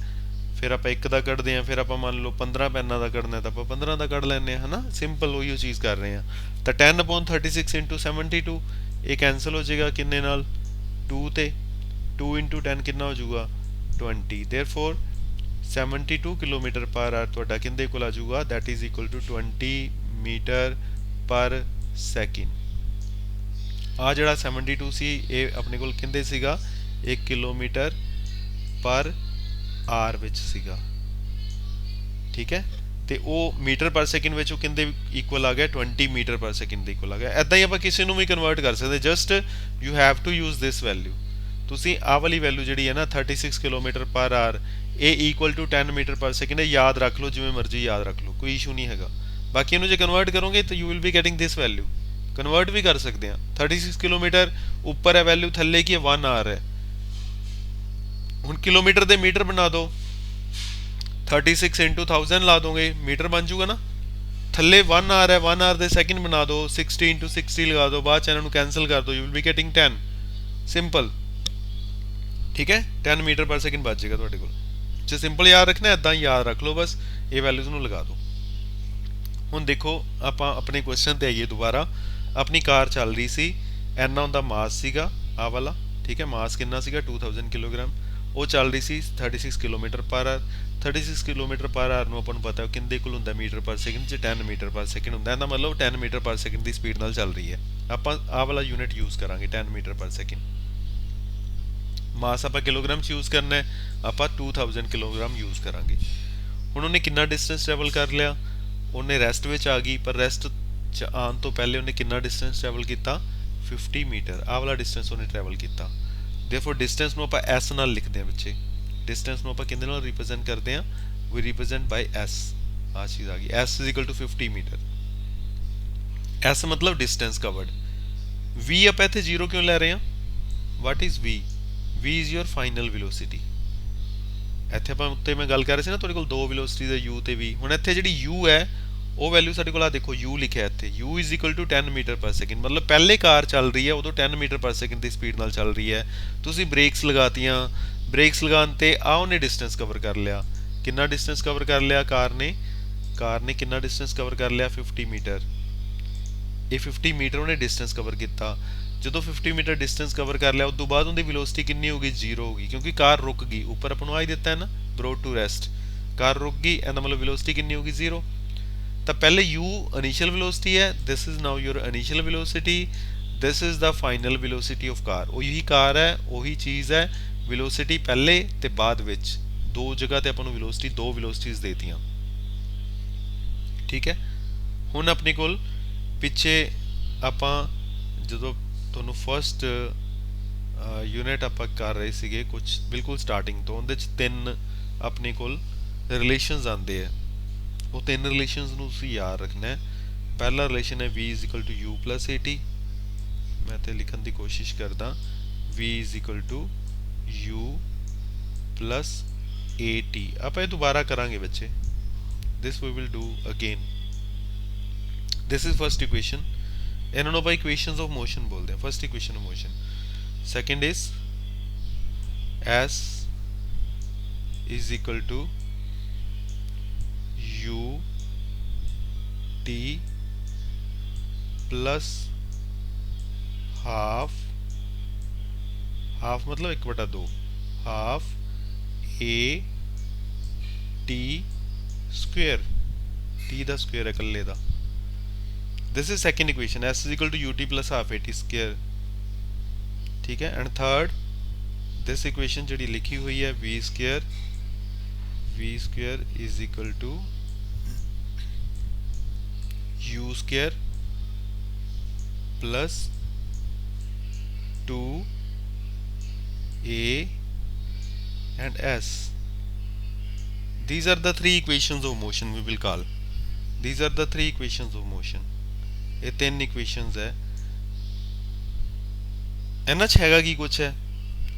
ਫਿਰ ਆਪਾਂ ਇੱਕ ਦਾ ਕੱਢਦੇ ਆ, ਫਿਰ ਆਪਾਂ ਮੰਨ ਲਓ 15 ਪੈਨਾਂ ਦਾ ਕੱਢਣਾ ਤਾਂ ਆਪਾਂ 15 ਦਾ ਕੱਢ ਲੈਂਦੇ ਆ ਹਨਾ, ਸਿੰਪਲ ਉਹੀ ਚੀਜ਼ ਕਰ ਰਹੇ ਆ। ਤਾਂ 10/36 ਇਨਟੂ 72 ਇਹ ਕੈਂਸਲ ਹੋ ਜਾਏਗਾ ਕਿੰਨੇ ਨਾਲ 2 ਤੇ 2 ਇਨਟੂ 10 ਕਿੰਨਾ ਹੋ ਜਾਊਗਾ 20, ਦੇਅਰਫੋਰ 72 ਕਿਲੋਮੀਟਰ ਪਰ ਆਰ ਤੁਹਾਡਾ ਕਿੰਦੇ ਕੋਲ ਆ ਜਾਊਗਾ that is equal to 20 metre per second. ਆ ਜਿਹੜਾ 72 ਸੀ ਇਹ ਆਪਣੇ ਕੋਲ ਕਿੰਦੇ ਸੀਗਾ 1 ਕਿਲੋਮੀਟਰ ਪਰ ਆਰ ਵਿੱਚ ਸੀਗਾ। ਠੀਕ ਹੈ, ਤੇ ਉਹ ਮੀਟਰ ਪਰ ਸੈਕਿੰਡ ਵਿੱਚ ਉਹ ਕਿੰਦੇ ਇਕੁਅਲ ਆ ਗਿਆ 20 ਮੀਟਰ ਪਰ ਸੈਕਿੰਡ ਦੇ ਇਕੁਅਲ ਆ ਗਿਆ। ਐਦਾਂ ਹੀ ਆਪਾਂ ਕਿਸੇ ਨੂੰ ਵੀ ਕਨਵਰਟ ਕਰ ਸਕਦੇ, just you have to use this value. ਤੁਸੀਂ ਆਹ ਵਾਲੀ ਵੈਲਿਊ ਜਿਹੜੀ ਹੈ ਨਾ 36 ਕਿਲੋਮੀਟਰ ਪਰ ਆਰ ਇਹ equal to 10 metre per second ਹੈ, ਯਾਦ ਰੱਖ ਲਓ, ਜਿਵੇਂ ਮਰਜ਼ੀ ਯਾਦ ਰੱਖ ਲਓ, ਕੋਈ ਇਸ਼ੂ ਨਹੀਂ ਹੈਗਾ। ਬਾਕੀ ਇਹਨੂੰ ਜੇ ਕਨਵਰਟ ਕਰੋਗੇ ਤਾਂ you will be getting this value. Convert ਵੀ ਕਰ ਸਕਦੇ ਹਾਂ, 36 ਕਿਲੋਮੀਟਰ ਉੱਪਰ ਹੈ ਵੈਲਿਊ, ਥੱਲੇ ਕੀ ਹੈ 1 ਆਰ ਹੈ। ਹੁਣ ਕਿਲੋਮੀਟਰ ਦੇ ਮੀਟਰ ਬਣਾ ਦਿਓ, 36 ਇਨਟੂ 1000 ਲਾ ਦੋਗੇ ਮੀਟਰ ਬਣ ਜੂਗਾ ਨਾ। ਥੱਲੇ 1 ਆਰ ਹੈ, 1 ਆਰ ਦੇ ਸੈਕਿੰਡ ਬਣਾ ਦਿਓ, 60 ਇਨਟੂ 60 ਲਗਾ ਦਿਓ, ਬਾਅਦ ਚ ਇਹਨਾਂ ਨੂੰ ਕੈਂਸਲ ਕਰ ਦਿਓ, you will be getting 10, simple. ਠੀਕ ਹੈ, 10 ਮੀਟਰ ਪਰ ਸੈਕਿੰਡ ਬਚ ਜਾਏਗਾ ਤੁਹਾਡੇ ਕੋਲ। ਜੇ ਸਿੰਪਲ ਯਾਦ ਰੱਖਣਾ ਐਦਾਂ ਹੀ ਯਾਦ ਰੱਖ ਲਓ, ਬਸ ਇਹ ਵੈਲਿਊਜ਼ ਨੂੰ ਲਗਾ ਦਿਓ। ਹੁਣ ਦੇਖੋ ਆਪਾਂ ਆਪਣੇ ਕੁਐਸਚਨ ਤੇ ਆਈਏ ਦੁਬਾਰਾ। ਆਪਣੀ ਕਾਰ ਚੱਲ ਰਹੀ ਸੀ, ਐਨਾ ਉਹਦਾ ਮਾਸ ਸੀਗਾ ਆਹ ਵਾਲਾ, ਠੀਕ ਹੈ, ਮਾਸ ਕਿੰਨਾ ਸੀਗਾ 2000 ਕਿਲੋਗ੍ਰਾਮ, ਉਹ ਚੱਲ ਰਹੀ ਸੀ 36 kilometre per R. 36 kilometre per R ਨੂੰ ਆਪਾਂ ਨੂੰ ਪਤਾ ਕਿੰਦੇ ਕੋਲ ਹੁੰਦਾ ਮੀਟਰ ਪਰ ਸੈਕਿੰਡ 'ਚ 10 ਮੀਟਰ ਪਰ ਸੈਕਿੰਡ ਹੁੰਦਾ, ਇਹਦਾ ਮਤਲਬ 10 ਮੀਟਰ ਪਰ ਸੈਕਿੰਡ ਦੀ ਸਪੀਡ ਨਾਲ ਚੱਲ ਰਹੀ ਹੈ। ਆਪਾਂ ਆਹ ਵਾਲਾ ਯੂਨਿਟ ਯੂਜ਼ ਕਰਾਂਗੇ 10 ਮੀਟਰ ਪਰ ਸੈਕਿੰਡ। ਮਾਸ ਆਪਾਂ ਕਿਲੋਗ੍ਰਾਮ 'ਚ ਯੂਜ਼ ਕਰਨਾ ਹੈ, ਆਪਾਂ 2000 ਕਿਲੋਗ੍ਰਾਮ ਯੂਜ਼ ਕਰਾਂਗੇ। ਹੁਣ ਉਹਨੇ ਕਿੰਨਾ ਡਿਸਟੈਂਸ ਟਰੈਵਲ ਕਰ ਲਿਆ, ਉਹਨੇ ਰੈਸਟ ਵਿੱਚ ਆ ਗਈ, ਪਰ ਰੈਸਟ 'ਚ ਆਉਣ ਤੋਂ ਪਹਿਲੇ ਉਹਨੇ ਕਿੰਨਾ ਡਿਸਟੈਂਸ ਟਰੈਵਲ ਕੀਤਾ 50 ਮੀਟਰ, ਆਹ ਵਾਲਾ ਡਿਸਟੈਂਸ ਉਹਨੇ ਟਰੈਵਲ ਕੀਤਾ। ਦੇਅਰਫੋਰ ਡਿਸਟੈਂਸ ਨੂੰ ਆਪਾਂ s ਨਾਲ ਲਿਖਦੇ ਹਾਂ ਬੱਚੇ, ਡਿਸਟੈਂਸ ਨੂੰ ਆਪਾਂ ਕਿੰਦੇ ਨਾਲ ਰਿਪਰੈਜ਼ੈਂਟ ਕਰਦੇ ਹਾਂ, ਵੀ ਰਿਪਰੈਜ਼ੈਂਟ ਬਾਈ s। ਆਹ ਚੀਜ਼ ਆ ਗਈ, s is equal to 50 metre, s ਮਤਲਬ ਡਿਸਟੈਂਸ ਕਵਰਡ। v ਆਪਾਂ ਇੱਥੇ 0 ਕਿਉਂ ਲੈ ਰਹੇ ਹਾਂ, what is v, v is your final velocity. ਇੱਥੇ ਆਪਾਂ ਉੱਤੇ ਮੈਂ ਗੱਲ ਕਰ ਰਿਹਾ ਸੀ ਨਾ ਤੁਹਾਡੇ ਕੋਲ ਦੋ ਵੈਲੋਸਿਟੀਜ਼ ਹੈ u ਤੇ v, ਹੁਣ ਇੱਥੇ ਜਿਹੜੀ u ਹੈ ਉਹ ਵੈਲਿਊ ਸਾਡੇ ਕੋਲ ਆ ਦੇਖੋ u ਲਿਖਿਆ ਇੱਥੇ, u is equal to 10 metre per second, ਮਤਲਬ ਪਹਿਲੇ ਕਾਰ ਚੱਲ ਰਹੀ ਹੈ ਉਦੋਂ 10 ਮੀਟਰ ਪਰ ਸੈਕਿੰਡ ਦੀ ਸਪੀਡ ਨਾਲ ਚੱਲ ਰਹੀ ਹੈ। ਤੁਸੀਂ ਬ੍ਰੇਕਸ ਲਗਾਤੀਆਂ, ਬ੍ਰੇਕਸ ਲਗਾਉਣ ਤੇ ਆ ਉਹਨੇ ਡਿਸਟੈਂਸ ਕਵਰ ਕਰ ਲਿਆ, ਕਿੰਨਾ ਡਿਸਟੈਂਸ ਕਵਰ ਕਰ ਲਿਆ ਕਾਰ ਨੇ ਕਿੰਨਾ ਡਿਸਟੈਂਸ ਕਵਰ ਕਰ ਲਿਆ 50 ਮੀਟਰ। ਇਹ 50 ਮੀਟਰ ਉਹਨੇ ਡਿਸਟੈਂਸ ਕਵਰ ਕੀਤਾ। ਜਦੋਂ 50 ਮੀਟਰ ਡਿਸਟੈਂਸ ਕਵਰ ਕਰ ਲਿਆ ਉਸ ਤੋਂ ਬਾਅਦ ਉਹਦੀ ਵੈਲੋਸਿਟੀ ਕਿੰਨੀ ਹੋ ਗਈ 0 ਹੋ ਗਈ, ਕਿਉਂਕਿ ਕਾਰ ਰੁਕ ਗਈ। ਉੱਪਰ ਆਪਾਂ ਨੂੰ ਆ ਹੀ ਦਿੱਤਾ ਹੈ ਨਾ ਬ੍ਰੌਟ ਟੂ ਰੈਸਟ, ਕਾਰ ਰੁਕ ਗਈ, ਇਹਦਾ ਮਤਲਬ ਵੈਲੋਸਿਟੀ ਕਿੰਨੀ ਹੋ ਗਈ 0। ਤਾਂ ਪਹਿਲੇ u ਇਨੀਸ਼ੀਅਲ ਵੈਲੋਸਿਟੀ ਹੈ, this is now your initial velocity, this is the final velocity of car. ਉਹੀ ਕਾਰ ਹੈ, ਉਹੀ ਚੀਜ਼ ਹੈ, ਵੈਲੋਸਿਟੀ ਪਹਿਲੇ ਤੇ ਬਾਅਦ ਵਿੱਚ ਦੋ ਜਗ੍ਹਾ ਤੇ ਆਪਾਂ ਨੂੰ ਵੈਲੋਸਿਟੀ, ਦੋ ਵੈਲੋਸਿਟੀਜ਼ ਦੇਤੀਆਂ। ਠੀਕ ਹੈ, ਹੁਣ ਆਪਣੇ ਕੋਲ ਪਿੱਛੇ ਆਪਾਂ ਜਦੋਂ ਤੁਹਾਨੂੰ ਫਸਟ ਯੂਨਿਟ ਆਪਾਂ ਕਰ ਰਹੇ ਸੀਗੇ ਕੁਝ ਬਿਲਕੁਲ ਸਟਾਰਟਿੰਗ ਤੋਂ, ਉਹਦੇ 'ਚ ਤਿੰਨ ਆਪਣੇ ਕੋਲ ਰਿਲੇਸ਼ਨਸ ਆਉਂਦੇ ਆ। ਉਹ ਤਿੰਨ ਰਿਲੇਸ਼ਨਸ ਨੂੰ ਤੁਸੀਂ ਯਾਦ ਰੱਖਣਾ ਹੈ। ਪਹਿਲਾ ਰਿਲੇਸ਼ਨ ਹੈ v is equal to u plus at। ਮੈਂ ਤੇ ਲਿਖਣ ਦੀ ਕੋਸ਼ਿਸ਼ ਕਰਦਾ v is equal to u plus at। ਆਪਾਂ ਇਹ ਦੁਬਾਰਾ ਕਰਾਂਗੇ ਬੱਚੇ, this we will do again। this is first equation, ਇਹਨਾਂ ਨੂੰ ਆਪਾਂ equations of motion ਬੋਲਦੇ ਹਾਂ, first equation of motion। second is s is equal to u t plus half मतलब 1/2, half a t square, t the square ਹੈ ਇਕੱਲੇ ਦਾ। this is second equation, s is equal to ut plus half at square। ठीक है, and third this equation ਜਿਹੜੀ ਲਿਖੀ ਹੋਈ ਹੈ v square is equal to u square plus 2a and s। these are the three equations of motion we will call, these are the three equations of motion। ਇਹ ਤਿੰਨ equations ਹੈ। ਇਹਨਾਂ 'ਚ ਹੈਗਾ ਕੀ ਕੁਛ ਹੈ,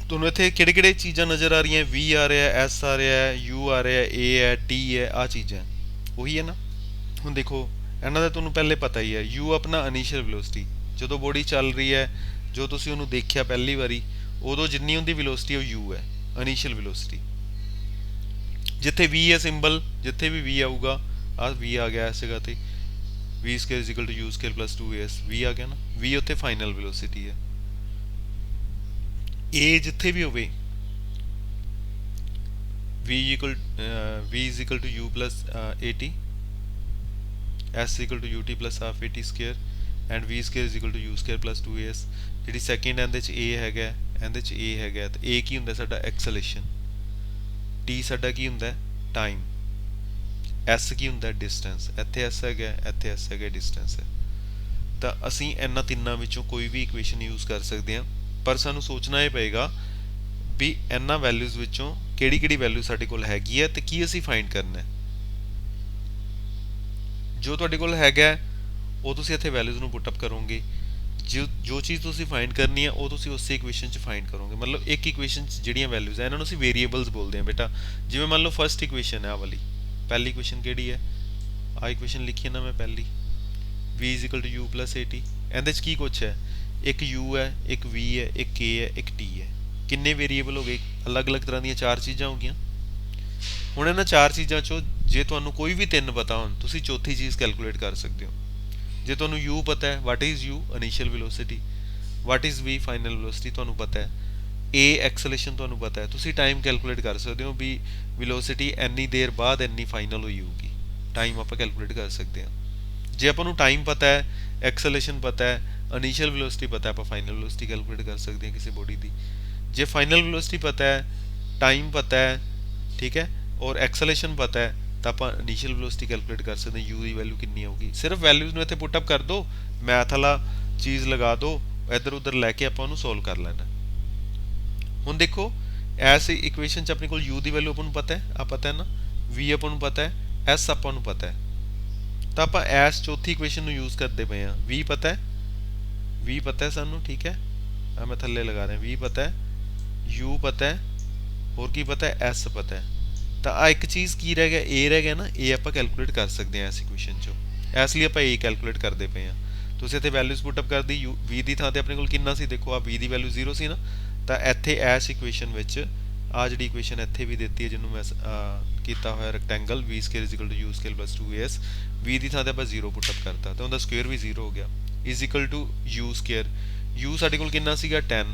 ਤੁਹਾਨੂੰ ਇੱਥੇ ਕਿਹੜੇ ਕਿਹੜੇ ਚੀਜ਼ਾਂ ਨਜ਼ਰ ਆ ਰਹੀਆਂ, v ਆ ਰਿਹਾ ਹੈ, s ਆ ਰਿਹਾ ਹੈ, u ਆ ਰਿਹਾ ਹੈ, a ਹੈ, t ਹੈ, ਆਹ ਚੀਜ਼ਾਂ ਉਹੀ ਹੈ ਨਾ। ਹੁਣ ਦੇਖੋ ਇਹਨਾਂ ਦਾ ਤੁਹਾਨੂੰ ਪਹਿਲੇ ਪਤਾ ਹੀ ਹੈ, u ਆਪਣਾ ਇਨੀਸ਼ੀਅਲ ਵੈਲੋਸਿਟੀ, ਜਦੋਂ ਬੋਡੀ ਚੱਲ ਰਹੀ ਹੈ, ਜੋ ਤੁਸੀਂ ਉਹਨੂੰ ਦੇਖਿਆ ਪਹਿਲੀ ਵਾਰੀ, ਉਦੋਂ ਜਿੰਨੀ ਉਹਦੀ ਵੈਲੋਸਿਟੀ ਉਹ u ਹੈ, ਇਨੀਸ਼ੀਅਲ ਵੈਲੋਸਿਟੀ। ਜਿੱਥੇ v ਹੈ ਸਿੰਬਲ, ਜਿੱਥੇ ਵੀ v ਆਊਗਾ, ਆਹ v ਆ ਗਿਆ ਇਸ ਜਗ੍ਹਾ ਤੇ, v square is equal to u square plus 2as, v ਆ ਗਿਆ ਨਾ, v ਉੱਥੇ ਫਾਈਨਲ ਵੈਲੋਸਿਟੀ ਹੈ। a ਜਿੱਥੇ ਵੀ ਹੋਵੇ, v is equal to u plus at, s is equal to ut plus half at square, and v square is equal to u square plus 2as। ਜਿਹੜੀ second ਇਹਦੇ 'ਚ a ਹੈਗਾ, ਇਹਦੇ 'ਚ a ਹੈਗਾ, ਤੇ a ਕੀ ਹੁੰਦਾ ਸਾਡਾ ਐਕਸਲੇਸ਼ਨ, t ਸਾਡਾ ਕੀ ਹੁੰਦਾ ਟਾਈਮ, s ਕੀ ਹੁੰਦਾ ਡਿਸਟੈਂਸ, ਇੱਥੇ s ਹੈਗਾ, ਇੱਥੇ s ਹੈਗਾ, ਡਿਸਟੈਂਸ ਹੈ। ਤਾਂ ਅਸੀਂ ਇਹਨਾਂ ਤਿੰਨਾਂ ਵਿੱਚੋਂ ਕੋਈ ਵੀ ਇਕੁਏਸ਼ਨ ਯੂਜ਼ ਕਰ ਸਕਦੇ ਹਾਂ, ਪਰ ਸਾਨੂੰ ਸੋਚਣਾ ਇਹ ਪਏਗਾ ਵੀ ਇਹਨਾਂ ਵੈਲਿਊਜ਼ ਵਿੱਚੋਂ ਕਿਹੜੀ ਕਿਹੜੀ ਵੈਲਿਊ ਸਾਡੇ ਕੋਲ ਹੈਗੀ ਹੈ ਤੇ ਕੀ ਅਸੀਂ ਫਾਈਂਡ ਕਰਨਾ ਹੈ। ਜੋ ਤੁਹਾਡੇ ਕੋਲ ਹੈਗਾ ਉਹ ਤੁਸੀਂ ਇੱਥੇ ਵੈਲਿਊਜ਼ ਨੂੰ ਪੁੱਟ ਅਪ ਕਰੋਗੇ, ਜੋ ਚੀਜ਼ ਤੁਸੀਂ ਫਾਈਂਡ ਕਰਨੀ ਹੈ ਉਹ ਤੁਸੀਂ ਉਸੇ ਇਕੁਏਸ਼ਨ 'ਚ ਫਾਈਂਡ ਕਰੋਗੇ। ਮਤਲਬ ਇੱਕ ਇਕੁਏਸ਼ਨ 'ਚ ਜਿਹੜੀਆਂ ਵੈਲਿਊਜ਼ ਹੈ ਇਹਨਾਂ ਨੂੰ ਅਸੀਂ ਵੇਰੀਏਬਲਸ ਬੋਲਦੇ ਹਾਂ ਬੇਟਾ। ਜਿਵੇਂ ਮੰਨ ਲਓ ਫਸਟ ਇਕੁਏਸ਼ਨ ਹੈ ਆਹ ਵਾਲੀ, ਪਹਿਲੀ ਇਕੁਏਸ਼ਨ ਕਿਹੜੀ ਹੈ, ਆਹ ਇਕੁਏਸ਼ਨ ਲਿਖੀ ਹੈ ਨਾ ਮੈਂ ਪਹਿਲੀ, v is equal to u plus at। ਇਹਦੇ 'ਚ ਕੀ ਕੁਛ ਹੈ, ਇੱਕ u ਹੈ, ਇੱਕ v ਹੈ, ਇੱਕ k ਹੈ, ਇੱਕ t ਹੈ। ਕਿੰਨੇ ਵੇਰੀਏਬਲ ਹੋ ਗਏ, ਅਲੱਗ-ਅਲੱਗ ਤਰ੍ਹਾਂ ਦੀਆਂ ਚਾਰ ਚੀਜ਼ਾਂ ਹੋ ਗਈਆਂ। ਹੁਣ ਇਹਨਾਂ ਚਾਰ ਚੀਜ਼ਾਂ 'ਚੋਂ ਜੇ ਤੁਹਾਨੂੰ ਕੋਈ ਵੀ ਤਿੰਨ ਪਤਾ ਹੋਣ, ਤੁਸੀਂ ਚੌਥੀ ਚੀਜ਼ ਕੈਲਕੂਲੇਟ ਕਰ ਸਕਦੇ ਹੋ। ਜੇ ਤੁਹਾਨੂੰ u ਪਤਾ ਹੈ, what is u initial velocity, what is v final velocity ਤੁਹਾਨੂੰ ਪਤਾ ਹੈ, a ਐਕਸਲੇਸ਼ਨ ਤੁਹਾਨੂੰ ਪਤਾ ਹੈ, ਤੁਸੀਂ ਟਾਈਮ ਕੈਲਕੂਲੇਟ ਕਰ ਸਕਦੇ ਹੋ ਵੀ ਵੈਲੋਸਿਟੀ ਇੰਨੀ ਦੇਰ ਬਾਅਦ ਇੰਨੀ ਫਾਈਨਲ ਹੋਈ ਹੋਊਗੀ, ਟਾਈਮ ਆਪਾਂ ਕੈਲਕੂਲੇਟ ਕਰ ਸਕਦੇ ਹਾਂ। ਜੇ ਆਪਾਂ ਨੂੰ ਟਾਈਮ ਪਤਾ ਹੈ, ਐਕਸਲੇਸ਼ਨ ਪਤਾ ਹੈ, ਇਨੀਸ਼ੀਅਲ ਵੈਲੋਸਿਟੀ ਪਤਾ ਹੈ, ਆਪਾਂ ਫਾਈਨਲ ਵੈਲੋਸਿਟੀ ਕੈਲਕੂਲੇਟ ਕਰ ਸਕਦੇ ਹਾਂ ਕਿਸੇ ਬੋਡੀ ਦੀ। ਜੇ ਫਾਈਨਲ ਵੈਲੋਸਿਟੀ ਪਤਾ ਹੈ, ਟਾਈਮ ਪਤਾ ਹੈ, ਠੀਕ ਹੈ, ਔਰ ਐਕਸਲੇਸ਼ਨ ਪਤਾ ਹੈ, ਤਾਂ ਆਪਾਂ ਇਨੀਸ਼ੀਅਲ ਵੈਲੋਸਿਟੀ ਕੈਲਕੂਲੇਟ ਕਰ ਸਕਦੇ ਹਾਂ, u ਦੀ ਵੈਲਿਊ ਕਿੰਨੀ ਆਊਗੀ। ਸਿਰਫ ਵੈਲਿਊਜ਼ ਨੂੰ ਇੱਥੇ ਪੁੱਟ ਅਪ ਕਰ ਦਿਓ, ਮੈਥ ਵਾਲਾ ਚੀਜ਼ ਲਗਾ ਦਿਓ, ਇੱਧਰ ਉੱਧਰ ਲੈ ਕੇ ਆਪਾਂ ਉਹਨੂੰ ਸੋਲਵ ਕਰ ਲੈਣਾ। ਹੁਣ ਦੇਖੋ ਐਸ ਇਕੁਏਸ਼ਨ 'ਚ ਆਪਣੇ ਕੋਲ u ਦੀ ਵੈਲਿਊ ਆਪਾਂ ਨੂੰ ਪਤਾ ਹੈ, ਆ ਪਤਾ ਹੈ ਨਾ, v ਆਪਾਂ ਨੂੰ ਪਤਾ ਹੈ, s ਆਪਾਂ ਨੂੰ ਪਤਾ ਹੈ, ਤਾਂ ਆਪਾਂ ਐਸ ਚੌਥੀ ਇਕੁਏਸ਼ਨ ਨੂੰ ਯੂਜ਼ ਕਰਦੇ ਪਏ ਹਾਂ। v ਪਤਾ ਹੈ ਸਾਨੂੰ, ਠੀਕ ਹੈ, ਆ ਮੈਂ ਥੱਲੇ ਲਗਾ ਰਿਹਾ, v ਪਤਾ ਹੈ, u ਪਤਾ ਹੈ, ਹੋਰ ਕੀ ਪਤਾ ਹੈ, s ਪਤਾ ਹੈ। ਤਾਂ ਆ ਇੱਕ ਚੀਜ਼ ਕੀ ਰਹਿ ਗਿਆ, a ਰਹਿ ਗਿਆ ਨਾ, a ਆਪਾਂ ਕੈਲਕੂਲੇਟ ਕਰ ਸਕਦੇ ਹਾਂ ਇਸ ਇਕੁਏਸ਼ਨ 'ਚੋਂ, ਇਸ ਲਈ ਆਪਾਂ a ਕੈਲਕੂਲੇਟ ਕਰਦੇ ਪਏ ਹਾਂ। ਤੁਸੀਂ ਇੱਥੇ ਵੈਲਿਊਜ਼ ਪੁੱਟ ਅਪ ਕਰਦੀ, v ਦੀ ਥਾਂ ਤੇ ਆਪਣੇ ਕੋਲ ਕਿੰਨਾ ਸੀ, ਦੇਖੋ ਆ v ਦੀ ਵੈਲਿਊ 0 ਸੀ ਨਾ, ਤਾਂ ਇੱਥੇ ਇਸ ਇਕੁਏਸ਼ਨ ਵਿੱਚ ਆ ਜਿਹੜੀ ਇਕੁਏਸ਼ਨ ਇੱਥੇ ਵੀ ਦਿੱਤੀ ਹੈ, ਜਿਹਨੂੰ ਮੈਂ ਕੀਤਾ ਹੋਇਆ rectangle, v square is equal to u square plus 2as, v ਦੀ ਥਾਂ ਤੇ ਆਪਾਂ 0 ਪੁੱਟ ਅਪ ਕਰਤਾ, ਤਾਂ ਉਹਦਾ ਸਕੁਅਰ ਵੀ 0 ਹੋ ਗਿਆ, is equal to u square। u ਸਾਡੇ ਕੋਲ ਕਿੰਨਾ ਸੀਗਾ 10,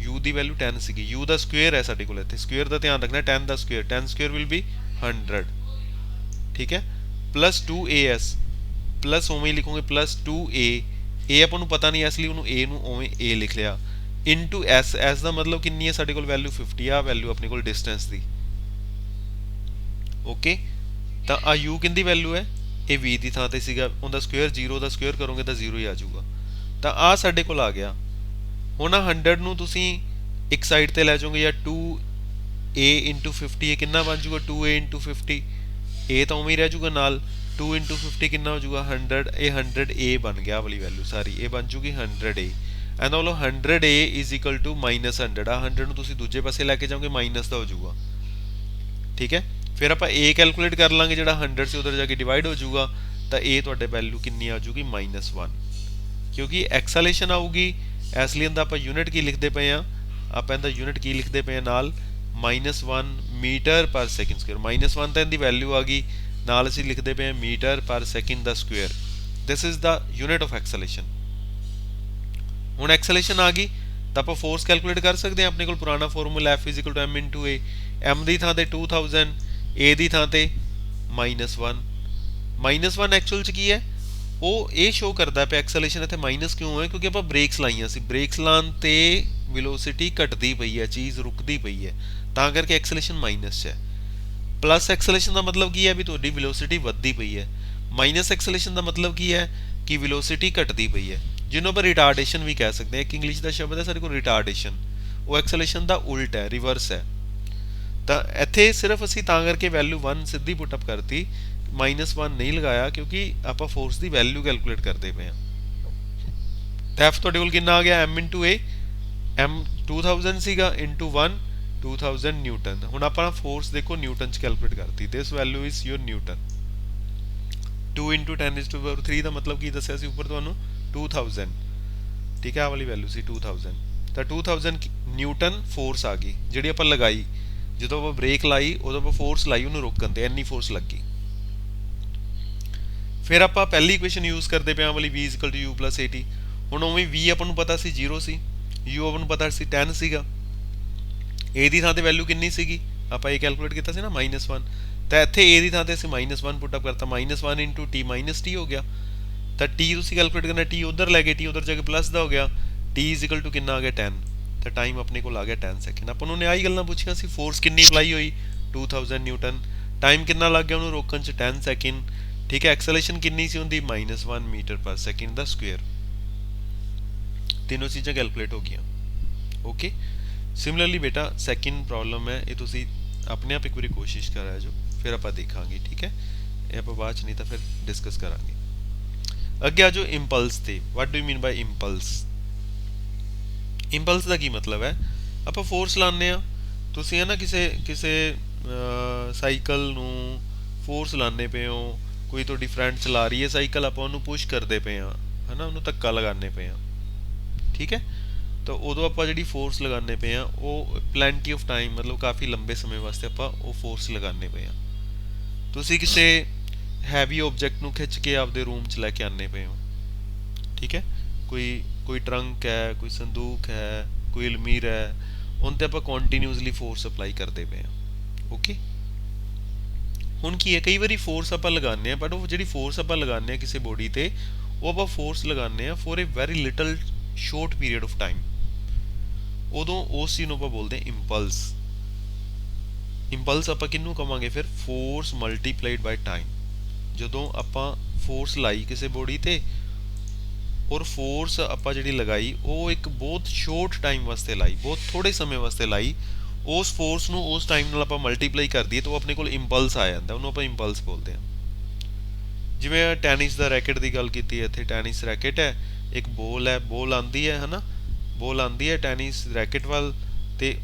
u ਦੀ ਵੈਲਿਊ 10 ਸੀਗੀ, u ਦਾ ਸਕੁਅਰ ਹੈ ਸਾਡੇ ਕੋਲ, ਇੱਥੇ ਸਕੁਅਰ ਦਾ ਧਿਆਨ ਰੱਖਣਾ, 10 ਦਾ ਸਕੁਅਰ, 10 ਸਕੁਅਰ ਵਿਲ ਬੀ 100, ਠੀਕ ਹੈ, ਪਲੱਸ 2as, ਪਲੱਸ ਉਵੇਂ ਹੀ ਲਿਖੋਗੇ ਪਲੱਸ 2a, ਇਹ ਆਪਾਂ ਨੂੰ ਪਤਾ ਨਹੀਂ ਇਸ ਲਈ ਉਹਨੂੰ a ਨੂੰ ਉਵੇਂ a ਲਿਖ ਲਿਆ, ਇਨਟੂ s, s ਦਾ ਮਤਲਬ ਕਿੰਨੀ ਹੈ ਸਾਡੇ ਕੋਲ ਵੈਲਿਊ 50 ਆ ਵੈਲਿਊ ਆਪਣੇ ਕੋਲ ਡਿਸਟੈਂਸ ਦੀ। ਓਕੇ, ਤਾਂ ਆ u ਕਿੰਦੀ ਵੈਲਿਊ ਹੈ, ਇਹ v ਦੀ ਥਾਂ ਤੇ ਸੀਗਾ, ਉਹਦਾ ਸਕੁਅਰ 0 ਦਾ ਸਕੁਅਰ ਕਰੋਗੇ ਤਾਂ 0 ਹੀ ਆ ਜਾਊਗਾ। ਤਾਂ ਆ ਸਾਡੇ ਕੋਲ ਆ ਗਿਆ। ਹੁਣ 100 ਨੂੰ ਤੁਸੀਂ ਇੱਕ ਸਾਈਡ ਤੇ ਲੈ ਜਾਓਗੇ ਜਾਂ 2a ਇੰਟੂ 50, ਇਹ ਕਿੰਨਾ ਬਣ ਜਾਊਗਾ 2a ਇੰਟੂ 50, a ਤਾਂ ਉਵੇਂ ਹੀ ਰਹਿ ਜਾਊਗਾ ਨਾਲ, 2 ਇੰਟੂ 50 ਕਿੰਨਾ ਹੋ ਜਾਊਗਾ 100, ਇਹ 100a ਬਣ ਗਿਆ ਵਾਲੀ ਵੈਲਿਊ ਸਾਰੀ, ਇਹ ਬਣ ਜੂਗੀ 100a। ਇਹਦਾ ਮਤਲਬ 100a ਇਜ਼ ਇਕੁਅਲ ਟੂ -100 ਆ, 100 ਨੂੰ ਤੁਸੀਂ ਦੂਜੇ ਪਾਸੇ ਲੈ ਕੇ ਜਾਓਗੇ ਮਾਈਨਸ ਦਾ ਹੋ ਜਾਊਗਾ। ਠੀਕ ਹੈ, ਫਿਰ ਆਪਾਂ a ਕੈਲਕੂਲੇਟ ਕਰ ਲਾਂਗੇ, ਜਿਹੜਾ 100 ਸੀ ਉਧਰ ਜਾ ਕੇ ਡਿਵਾਈਡ ਹੋ ਜਾਊਗਾ, ਤਾਂ a ਤੁਹਾਡੇ ਵੈਲਿਊ ਕਿੰਨੀ ਆ ਜਾਊਗੀ -1, ਕਿਉਂਕਿ ਐਕਸਲੇਸ਼ਨ ਆਊਗੀ ਇਸ ਲਈ ਇਹਦਾ ਆਪਾਂ ਯੂਨਿਟ ਕੀ ਲਿਖਦੇ ਪਏ ਆ, ਆਪਾਂ ਇਹਦਾ ਯੂਨਿਟ ਕੀ ਲਿਖਦੇ ਪਏ ਆ ਨਾਲ -1 ਮੀਟਰ ਪਰ ਸੈਕਿੰਡ ਸਕੁਅਰ, -1 ਤਾਂ ਇਹਦੀ ਵੈਲਿਊ ਆ ਗਈ, ਨਾਲ ਅਸੀਂ ਲਿਖਦੇ ਪਏ ਆ ਮੀਟਰ ਪਰ ਸੈਕਿੰਡ ਦਾ square. This is the unit of acceleration. ਹੁਣ ਐਕਸਲੇਸ਼ਨ ਆ ਗਈ ਤਾਂ ਆਪਾਂ ਫੋਰਸ ਕੈਲਕੂਲੇਟ ਕਰ ਸਕਦੇ ਹਾਂ, ਆਪਣੇ ਕੋਲ ਪੁਰਾਣਾ formula F = m × a, m ਦੀ ਥਾਂ ਤੇ 2000, a ਦੀ ਥਾਂ ਤੇ -1। -1 ਐਕਚੁਅਲ ਚ ਕੀ ਹੈ, ਉਹ ਇਹ ਸ਼ੋ ਕਰਦਾ ਪਿਆ ਐਕਸਲੇਸ਼ਨ ਇੱਥੇ ਮਾਈਨਸ ਕਿਉਂ ਹੈ, ਕਿਉਂਕਿ ਆਪਾਂ ਬ੍ਰੇਕਸ ਲਾਈਆਂ ਸੀ, ਬ੍ਰੇਕਸ ਲਾਉਣ ਤੇ ਵੈਲੋਸਿਟੀ ਘਟਦੀ ਪਈ ਹੈ, ਚੀਜ਼ ਰੁਕਦੀ ਪਈ ਹੈ, ਤਾਂ ਕਰਕੇ ਐਕਸਲੇਸ਼ਨ ਮਾਈਨਸ 'ਚ ਹੈ। ਪਲੱਸ ਐਕਸਲੇਸ਼ਨ ਦਾ ਮਤਲਬ ਕੀ ਹੈ ਵੀ ਤੁਹਾਡੀ ਵੈਲੋਸਿਟੀ ਵੱਧਦੀ ਪਈ ਹੈ, ਮਾਈਨਸ ਐਕਸਲੇਸ਼ਨ ਦਾ ਮਤਲਬ ਕੀ ਹੈ ਕਿ ਵੈਲੋਸਿਟੀ ਘਟਦੀ ਪਈ ਹੈ, ਜਿਹਨੂੰ ਆਪਾਂ ਰਿਟਾਰਡੇਸ਼ਨ ਵੀ ਕਹਿ ਸਕਦੇ ਹਾਂ। ਇੱਕ ਇੰਗਲਿਸ਼ ਦਾ ਸ਼ਬਦ ਹੈ ਸਾਡੇ ਕੋਲ ਰਿਟਾਰਡੇਸ਼ਨ, ਉਹ ਐਕਸਲੇਸ਼ਨ ਦਾ ਉਲਟ ਹੈ, ਰਿਵਰਸ ਹੈ। ਤਾਂ ਇੱਥੇ ਸਿਰਫ ਅਸੀਂ ਤਾਂ ਕਰਕੇ ਵੈਲਿਊ 1 ਸਿੱਧੀ ਪੁੱਟ ਅਪ ਕਰਤੀ, -1 ਨਹੀਂ ਲਗਾਇਆ, ਕਿਉਂਕਿ ਆਪਾਂ ਫੋਰਸ ਦੀ ਵੈਲਿਊ ਕੈਲਕੂਲੇਟ ਕਰਦੇ ਪਏ ਹਾਂ। ਤਾਂ F ਤੁਹਾਡੇ ਕੋਲ ਕਿੰਨਾ ਆ ਗਿਆ, m × a, m 2000 ਸੀਗਾ ਇੰਟੂ 1, 2000 ਨਿਊਟਨ। ਹੁਣ ਆਪਾਂ ਫੋਰਸ ਦੇਖੋ ਨਿਊਟਨ ਚ ਕੈਲਕੂਲੇਟ ਕਰਤੀ, ਦਿਸ ਵੈਲਿਊ ਇਜ਼ ਯੋਰ ਨਿਊਟਨ। 2 × 10⁻³ ਦਾ ਮਤਲਬ ਕੀ ਦੱਸਿਆ ਸੀ ਉੱਪਰ ਤੁਹਾਨੂੰ, 2000। ਠੀਕ ਹੈ, ਆ ਵਾਲੀ ਵੈਲਿਊ ਸੀ 2000, ਤਾਂ 2000 ਨਿਊਟਨ ਫੋਰਸ ਆ ਗਈ ਜਿਹੜੀ ਆਪਾਂ ਲਗਾਈ, ਜਦੋਂ ਆਪਾਂ ਬ੍ਰੇਕ ਲਾਈ ਉਦੋਂ ਆਪਾਂ ਫੋਰਸ ਲਾਈ ਉਹਨੂੰ ਰੋਕਣ ਤੇ, ਇੰਨੀ ਫੋਰਸ ਲੱਗੀ। ਫਿਰ ਆਪਾਂ ਪਹਿਲੀ ਇਕੁਏਸ਼ਨ ਯੂਜ਼ ਕਰਦੇ ਪਏ ਵਾਲੀ v = u + at। ਹੁਣ ਉਵੇਂ v ਆਪਾਂ ਨੂੰ ਪਤਾ ਸੀ 0 ਸੀ, u ਆਪਾਂ ਨੂੰ ਪਤਾ ਸੀ 10 ਸੀਗਾ, a ਦੀ ਥਾਂ ਤੇ ਵੈਲਿਊ ਕਿੰਨੀ ਸੀਗੀ, ਆਪਾਂ ਇਹ ਕੈਲਕੂਲੇਟ ਕੀਤਾ ਸੀ ਨਾ -1, ਤਾਂ ਇੱਥੇ a ਦੀ ਥਾਂ ਤੇ ਅਸੀਂ -1 ਪੁੱਟ ਅਪ ਕਰਤਾ, -1 × t -t ਹੋ ਗਿਆ। ਤਾਂ t ਤੁਸੀਂ ਕੈਲਕੂਲੇਟ ਕਰਨਾ, t ਉਧਰ ਲੈ ਗਏ, t ਉਧਰ ਜਾ ਕੇ ਪਲੱਸ ਦਾ ਹੋ ਗਿਆ, t = ਕਿੰਨਾ ਆ ਗਿਆ 10, ਤਾਂ ਟਾਈਮ ਆਪਣੇ ਕੋਲ ਆ ਗਿਆ 10 ਸੈਕਿੰਡ। ਆਪਾਂ ਨੂੰ ਆਹੀ ਗੱਲਾਂ ਪੁੱਛੀਆਂ ਸੀ, ਫੋਰਸ ਕਿੰਨੀ ਅਪਲਾਈ ਹੋਈ 2000 ਨਿਊਟਨ, ਟਾਈਮ ਕਿੰਨਾ ਲੱਗ ਗਿਆ ਉਹਨੂੰ ਰੋਕਣ ਚ 10 ਸੈਕਿੰਡ। ਠੀਕ ਹੈ, ਐਕਸਲੇਸ਼ਨ ਕਿੰਨੀ ਸੀ ਹੁੰਦੀ -1 ਮੀਟਰ ਪਰ ਸੈਕਿੰਡ ਦਾ ਸਕੁਅਰ। ਤਿੰਨੋਂ ਚੀਜ਼ਾਂ ਕੈਲਕੂਲੇਟ ਹੋ ਗਈਆਂ। ਓਕੇ, ਸਿਮਿਲਰਲੀ ਬੇਟਾ ਸੈਕਿੰਡ ਪ੍ਰੋਬਲਮ ਹੈ, ਇਹ ਤੁਸੀਂ ਆਪਣੇ ਆਪ ਇੱਕ ਵਾਰੀ ਕੋਸ਼ਿਸ਼ ਕਰਿਆ ਜੋ, ਫਿਰ ਆਪਾਂ ਦੇਖਾਂਗੇ। ਠੀਕ ਹੈ, ਇਹ ਆਪਾਂ ਬਾਅਦ ਚ ਨਹੀਂ ਤਾਂ ਫਿਰ ਡਿਸਕਸ ਕਰਾਂਗੇ। ਅੱਗੇ ਆ ਜੋ ਇੰਪਲਸ ਤੇ, what do you mean by impulse. Impulse ਦਾ ਕੀ ਮਤਲਬ ਹੈ, ਆਪਾਂ ਫੋਰਸ ਲਾਉਂਦੇ ਆ, ਤੁਸੀਂ ਹੈ ਨਾ ਕਿਸੇ ਸਾਈਕਲ ਨੂੰ ਫੋਰਸ ਲਾਉਂਦੇ ਪਏ ਹੋ, ਕੋਈ ਤੁਹਾਡੀ ਫਰੈਂਡ ਚਲਾ ਰਹੀ ਹੈ ਸਾਈਕਲ, ਆਪਾਂ ਉਹਨੂੰ ਪੁਸ਼ ਕਰਦੇ ਪਏ ਹਾਂ, ਹੈ ਨਾ, ਉਹਨੂੰ ਧੱਕਾ ਲਗਾਉਂਦੇ ਪਏ ਹਾਂ। ਠੀਕ ਹੈ, ਤਾਂ ਉਦੋਂ ਆਪਾਂ ਜਿਹੜੀ ਫੋਰਸ ਲਗਾਉਂਦੇ ਪਏ ਹਾਂ ਉਹ ਪਲੈਂਟੀ ਆਫ ਟਾਈਮ, ਮਤਲਬ ਕਾਫੀ ਲੰਬੇ ਸਮੇਂ ਵਾਸਤੇ ਆਪਾਂ ਉਹ ਫੋਰਸ ਲਗਾਉਂਦੇ ਪਏ ਹਾਂ। ਤੁਸੀਂ ਕਿਸੇ ਹੈਵੀ ਆਬਜੈਕਟ ਨੂੰ ਖਿੱਚ ਕੇ ਆਪਦੇ ਰੂਮ 'ਚ ਲੈ ਕੇ ਆਉਂਦੇ ਪਏ ਹੋ। ਠੀਕ ਹੈ, ਕੋਈ ਟਰੰਕ ਹੈ, ਕੋਈ ਸੰਦੂਕ ਹੈ, ਕੋਈ ਅਲਮੀਰਾ ਹੈ, ਉਹਨ ਤੇ ਆਪਾਂ ਕੰਟੀਨਿਊਸਲੀ ਫੋਰਸ ਅਪਲਾਈ ਕਰਦੇ ਪਏ ਹਾਂ। ਓਕੇ, ਹੁਣ ਕੀ ਹੈ, ਕਈ ਵਾਰੀ ਫੋਰਸ ਆਪਾਂ ਲਗਾਉਂਦੇ ਹਾਂ, ਬਟ ਉਹ ਜਿਹੜੀ ਫੋਰਸ ਆਪਾਂ ਲਗਾਉਂਦੇ ਹਾਂ ਕਿਸੇ ਬੋਡੀ ਤੇ, ਉਹ ਆਪਾਂ ਫੋਰਸ ਲਗਾਉਂਦੇ ਹਾਂ for a very little short period of time, ਉਦੋਂ ਉਸ ਚੀਜ਼ ਨੂੰ ਆਪਾਂ ਬੋਲਦੇ ਹਾਂ ਇੰਪਲਸ। ਇੰਪਲਸ ਆਪਾਂ ਕਿਹਨੂੰ ਕਵਾਂਗੇ ਫਿਰ, ਫੋਰਸ ਮਲਟੀਪਲਾਈਡ ਬਾਈ ਟਾਈਮ। ਜਦੋਂ ਆਪਾਂ ਫੋਰਸ ਲਾਈ ਕਿਸੇ ਬੋਡੀ ਤੇ, ਔਰ ਫੋਰਸ ਆਪਾਂ ਜਿਹੜੀ ਲਗਾਈ ਉਹ ਇੱਕ ਬਹੁਤ ਸ਼ੋਰਟ ਟਾਈਮ ਵਾਸਤੇ ਲਾਈ, ਬਹੁਤ ਥੋੜੇ ਸਮੇਂ ਵਾਸਤੇ ਲਾਈ, ਉਸ ਫੋਰਸ ਨੂੰ ਉਸ ਟਾਈਮ ਨਾਲ ਆਪਾਂ ਮਲਟੀਪਲਾਈ ਕਰ ਦਈਏ ਤਾਂ ਉਹ ਆਪਣੇ ਕੋਲ ਇੰਪਲਸ ਆ ਜਾਂਦਾ, ਉਹਨੂੰ ਆਪਾਂ ਇੰਪਲਸ ਬੋਲਦੇ ਹਾਂ। ਜਿਵੇਂ ਟੈਨਿਸ ਦਾ ਰੈਕਟ ਦੀ ਗੱਲ ਕੀਤੀ ਹੈ, ਇੱਥੇ ਟੈਨਿਸ ਰੈਕਟ ਹੈ, ਇੱਕ ਬੋਲ ਹੈ, ਬੋਲ ਆਉਂਦੀ ਹੈ ਨਾ, ਬੋਲ ਆਉਂਦੀ ਹੈ ਟੈਨਿਸ ਰੈਕਟ ਵੱਲ, ਤੇ